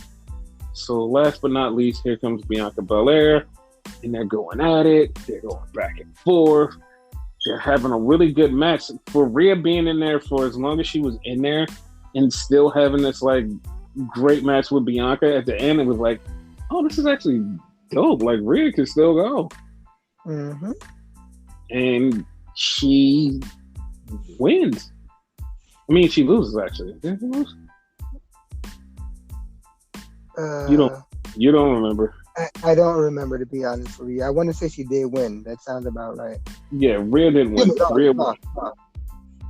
So last but not least, here comes Bianca Belair. And they're going at it. They're going back and forth. They're having a really good match. For Rhea being in there for as long as she was in there and still having this like great match with Bianca at the end, it was like, oh, this is actually dope. Like Rhea can still go. Mm-hmm. And she wins. I mean, she loses actually. Did she lose? You don't remember. I don't remember, to be honest with you. I want to say she did win. That sounds about right. Yeah, Rhea didn't win. No, Rhea no, won. no.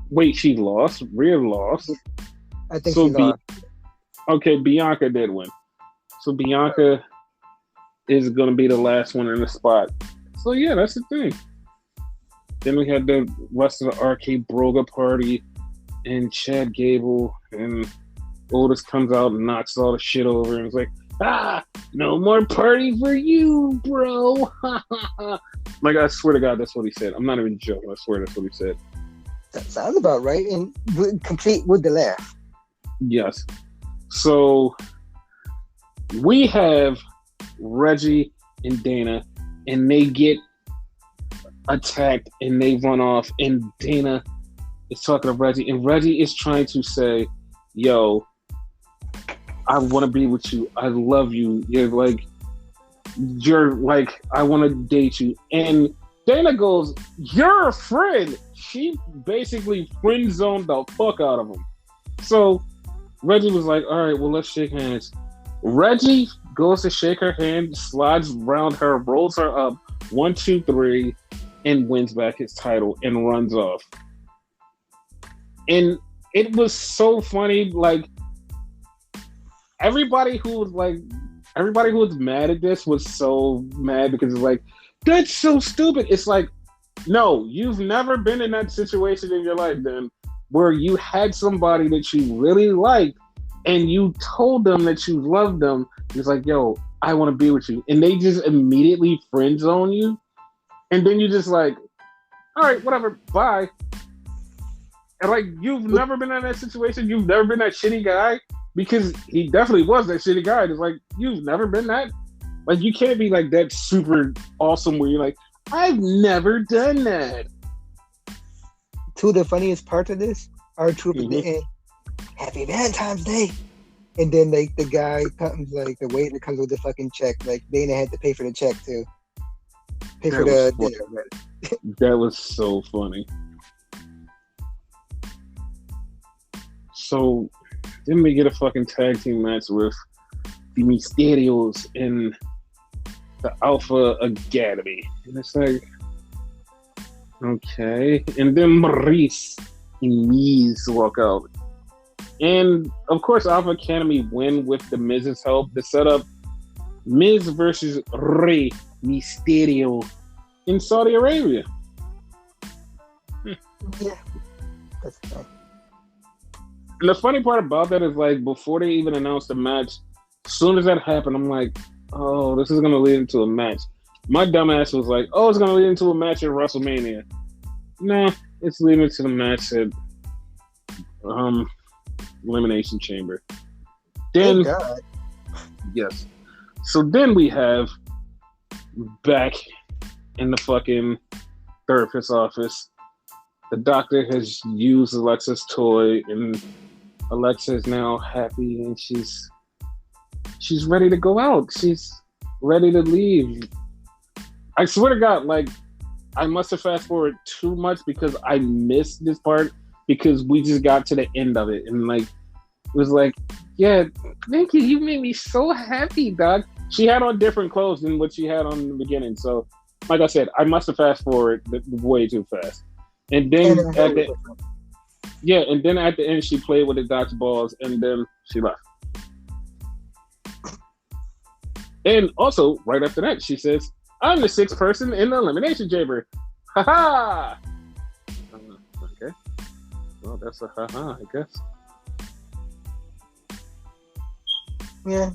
Wait, she lost? Rhea lost? I think So she lost. Okay, Bianca did win. So Bianca is going to be the last one in the spot. So yeah, that's the thing. Then we had the rest of the Arcade Broga party and Chad Gable, and Otis comes out and knocks all the shit over and is like, no more party for you, bro. Like, I swear to God, that's what he said. I'm not even joking. I swear that's what he said. That sounds about right. And complete with the laugh. Yes. So we have Reggie and Dana, and they get attacked and they run off, and Dana is talking to Reggie, and Reggie is trying to say, yo, I want to be with you. I love you. You're like, I want to date you. And Dana goes, you're a friend. She basically friend zoned the fuck out of him. So Reggie was like, all right, well, let's shake hands. Reggie goes to shake her hand, slides around her, rolls her up, 1, 2, 3, and wins back his title and runs off. And it was so funny, like, everybody who was mad at this was so mad because it's like, that's so stupid. It's like, no, you've never been in that situation in your life then where you had somebody that you really liked and you told them that you loved them. It's like, yo, I want to be with you. And they just immediately friend zone you. And then you just like, all right, whatever, bye. And like, you've never been in that situation. You've never been that shitty guy. Because he definitely was that shitty guy. It's like, you've never been that? Like, you can't be like that super awesome where you're like, I've never done that. Two of the funniest parts of this are Troop at the end. Happy Valentine's Day. And then like the guy comes, like the waiter comes with the fucking check. Like Dana had to pay for the check too. Pay for the dinner. That was so funny. So then we get a fucking tag team match with the Mysterios in the Alpha Academy. And it's like, okay. And then Maurice and Miz walk out. And of course, Alpha Academy win with the Miz's help to set up Miz versus Rey Mysterio in Saudi Arabia. Yeah, that's fine. And the funny part about that is, like, before they even announced the match, as soon as that happened, I'm like, oh, this is going to lead into a match. My dumbass was like, oh, it's going to lead into a match at WrestleMania. Nah, it's leading into the match at Elimination Chamber. Then, God. yes. So then we have back in the fucking therapist's office, the doctor has used Alexa's toy, and Alexa is now happy, and she's ready to go out. She's ready to leave. I swear to God, like, I must have fast forwarded too much because I missed this part because we just got to the end of it and like it was like, yeah, thank you. You made me so happy, dog. She had on different clothes than what she had on in the beginning. So, like I said, I must have fast forwarded way too fast. And then and then at the end, she played with the dodgeballs, and then she left. And also, right after that, she says, "I'm the sixth person in the elimination chamber." Ha ha. Okay. Well, that's a ha ha, I guess. Yeah,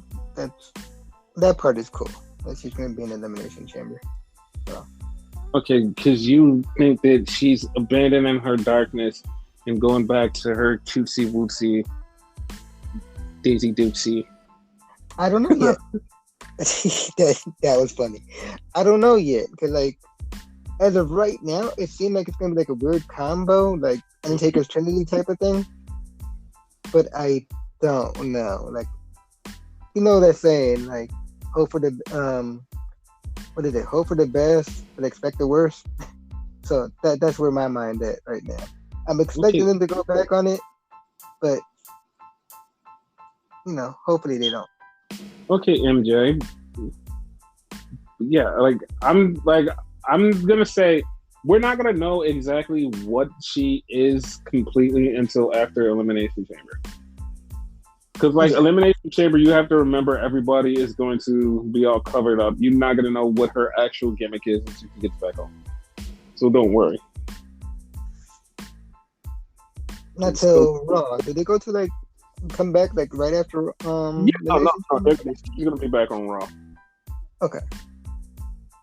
that part is cool. That she's gonna be in the elimination chamber. So. Okay, because you think that she's abandoning her darkness and going back to her cutesy wootsy Daisy Dootsy. I don't know yet. that was funny. I don't know yet because like as of right now, it seemed like it's gonna be like a weird combo, like Undertaker's Trinity type of thing. But I don't know. Like you know that saying, like hope for the what is it? Hope for the best, but expect the worst. So that's where my mind at right now. I'm expecting them to go back on it, but you know, hopefully they don't. Okay, MJ. Yeah, I'm gonna say we're not gonna know exactly what she is completely until after Elimination Chamber. Because Elimination Chamber, you have to remember everybody is going to be all covered up. You're not gonna know what her actual gimmick is until she gets back home. So don't worry. Not till Raw. Did they go to like come back like right after no, she's gonna be back on Raw. Okay.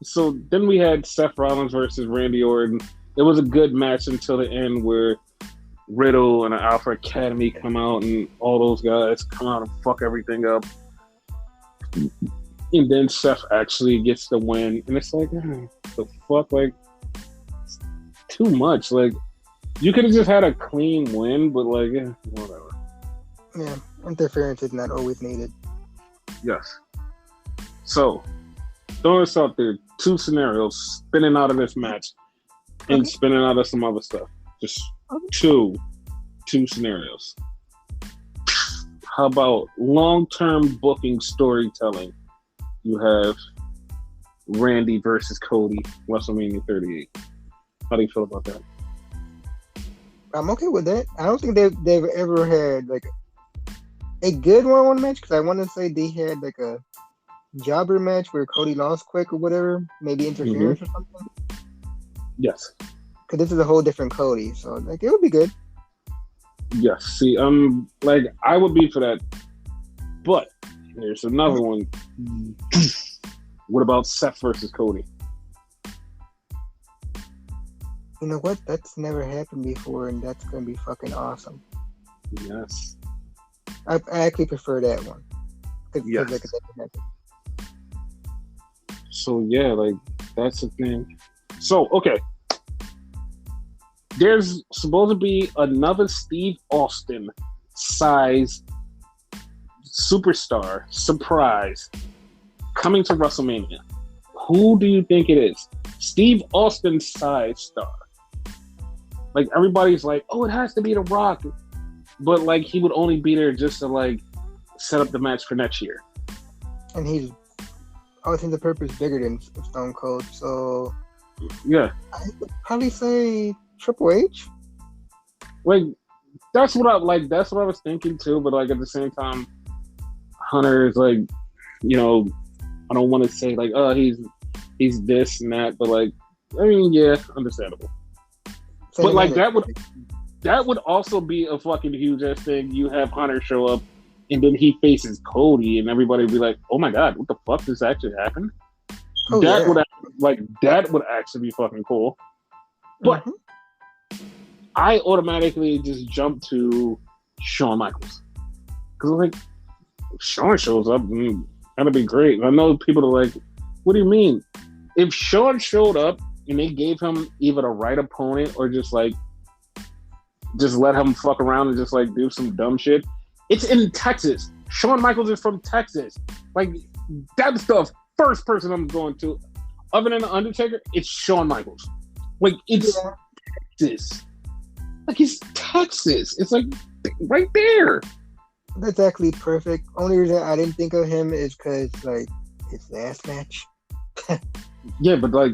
So then we had Seth Rollins versus Randy Orton. It was a good match until the end where Riddle and the Alpha Academy come out and all those guys come out and fuck everything up. And then Seth actually gets the win. And it's like, the fuck? Like, it's too much. Like, you could have just had a clean win, but like, whatever. Yeah, interference is not always needed. Yes. So, throwing this out there, 2 scenarios, spinning out of this match and spinning out of some other stuff. Just two scenarios. How about long-term booking storytelling? You have Randy versus Cody, WrestleMania 38. How do you feel about that? I'm okay with that. I don't think they've ever had like a good one-on-one match because I want to say they had like a jobber match where Cody lost quick or whatever, maybe interference or something. Yes. Because this is a whole different Cody, so like it would be good. Yes. See, I would be for that, but there's another one. What about Seth versus Cody? You know what? That's never happened before, and that's gonna be fucking awesome. Yes. I actually prefer that one. Yes. So yeah, like that's the thing. So okay, there's supposed to be another Steve Austin size superstar surprise coming to WrestleMania. Who do you think it is? Steve Austin size star. Like everybody's like, oh, it has to be The Rock, but like he would only be there just to like set up the match for next year. And he's always in the purpose bigger than Stone Cold, so yeah, I would probably say Triple H. Like that's what I was thinking too. But like at the same time, Hunter is like, you know, I don't want to say like, oh, he's this and that, but like, I mean, yeah, understandable. So but like that would also be a fucking huge ass thing. You have Hunter show up, and then he faces Cody, and everybody would be like, "Oh my god, what the fuck? This actually happened?" That would actually be fucking cool. But I automatically just jump to Shawn Michaels because like if Shawn shows up, that'd be great. I know people are like, "What do you mean?" If Shawn showed up and they gave him either the right opponent or just let him fuck around and just like do some dumb shit. It's in Texas. Shawn Michaels is from Texas. Like that's the first person I'm going to. Other than the Undertaker, it's Shawn Michaels. Like it's Texas. Like it's Texas. It's like right there. That's actually perfect. Only reason I didn't think of him is because like his last match. Yeah, but like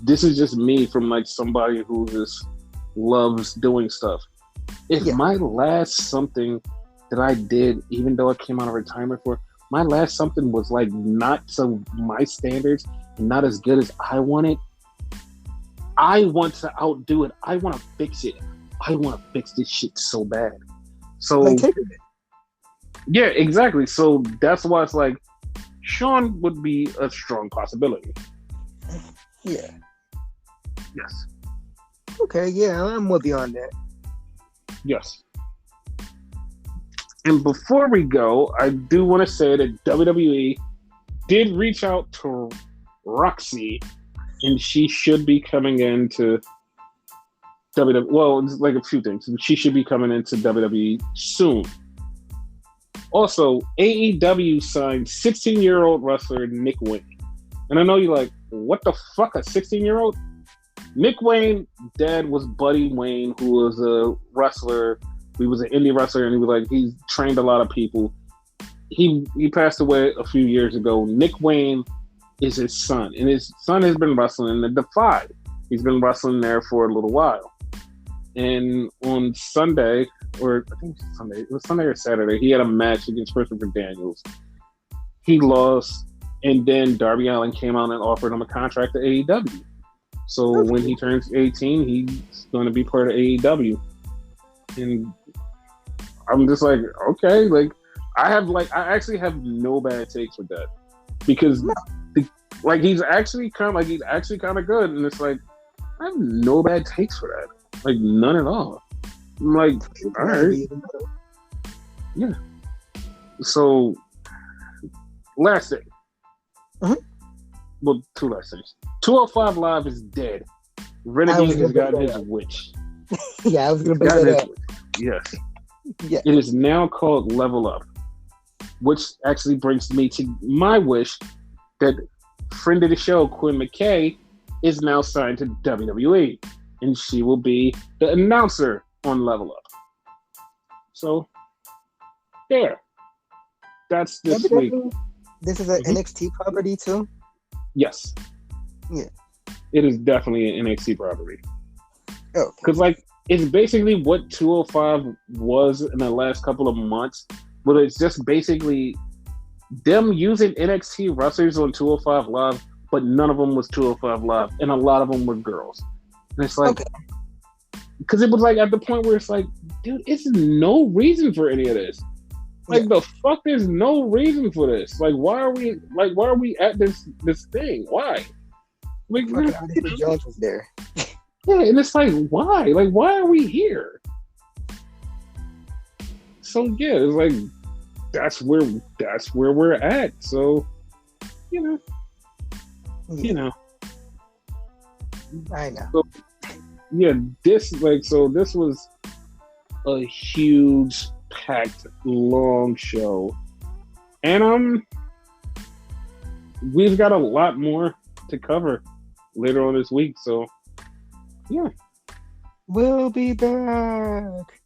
this is just me from like somebody who just loves doing stuff. If Yeah, my last something that I did, even though I came out of retirement for, my last something was like not to my standards and not as good as I wanted. I want to outdo it. I want to fix it. I want to fix this shit so bad. like So take it. yeah, exactly. So that's why it's like Sean would be a strong possibility. Yeah. Yes. Okay. Yeah, I'm with you on that. Yes. And before we go, I do want to say that WWE did reach out to Roxy, and she should be coming into WWE. Well, it's like a few things. She should be coming into WWE soon. Also, AEW signed 16-year-old wrestler Nick Wayne. And I know you're like, what the fuck, a 16-year-old? Nick Wayne, dad was Buddy Wayne, who was a wrestler. He was an indie wrestler, and he trained a lot of people. He passed away a few years ago. Nick Wayne is his son, and his son has been wrestling in the Defy. He's been wrestling there for a little while. And on Sunday, or I think it was Sunday or Saturday, he had a match against Christopher Daniels. He lost, and then Darby Allin came out and offered him a contract at AEW. So when he turns 18, he's going to be part of AEW. And I'm just like, okay, like I actually have no bad takes with that, because he's actually kind of good, and it's like I have no bad takes for that, like none at all. I'm like, all right, yeah. So last thing, well, two last things. 205 Live is dead. Renegade has gotten his witch. Yeah, I was gonna bring that up. Yes. Yeah. It is now called Level Up, which actually brings me to my wish that friend of the show, Quinn McKay, is now signed to WWE, and she will be the announcer on Level Up. So, there. That's this week. This is an NXT property too? Yes. Yeah. It is definitely an NXT property. Oh. Because, like, it's basically what 205 was in the last couple of months, but it's just basically them using NXT wrestlers on 205 Live, but none of them was 205 Live, and a lot of them were girls. And it's like, because it was like at the point where it's like, dude, it's no reason for any of this. Like, the fuck, there's no reason for this. Like, why are we at this thing? Why? Like, Jones was there. Yeah, and it's like, why? Like, why are we here? So yeah, it's like that's where we're at. So, you know. I know. So, yeah, this was a huge, packed, long show, and we've got a lot more to cover later on this week. So, yeah, we'll be back.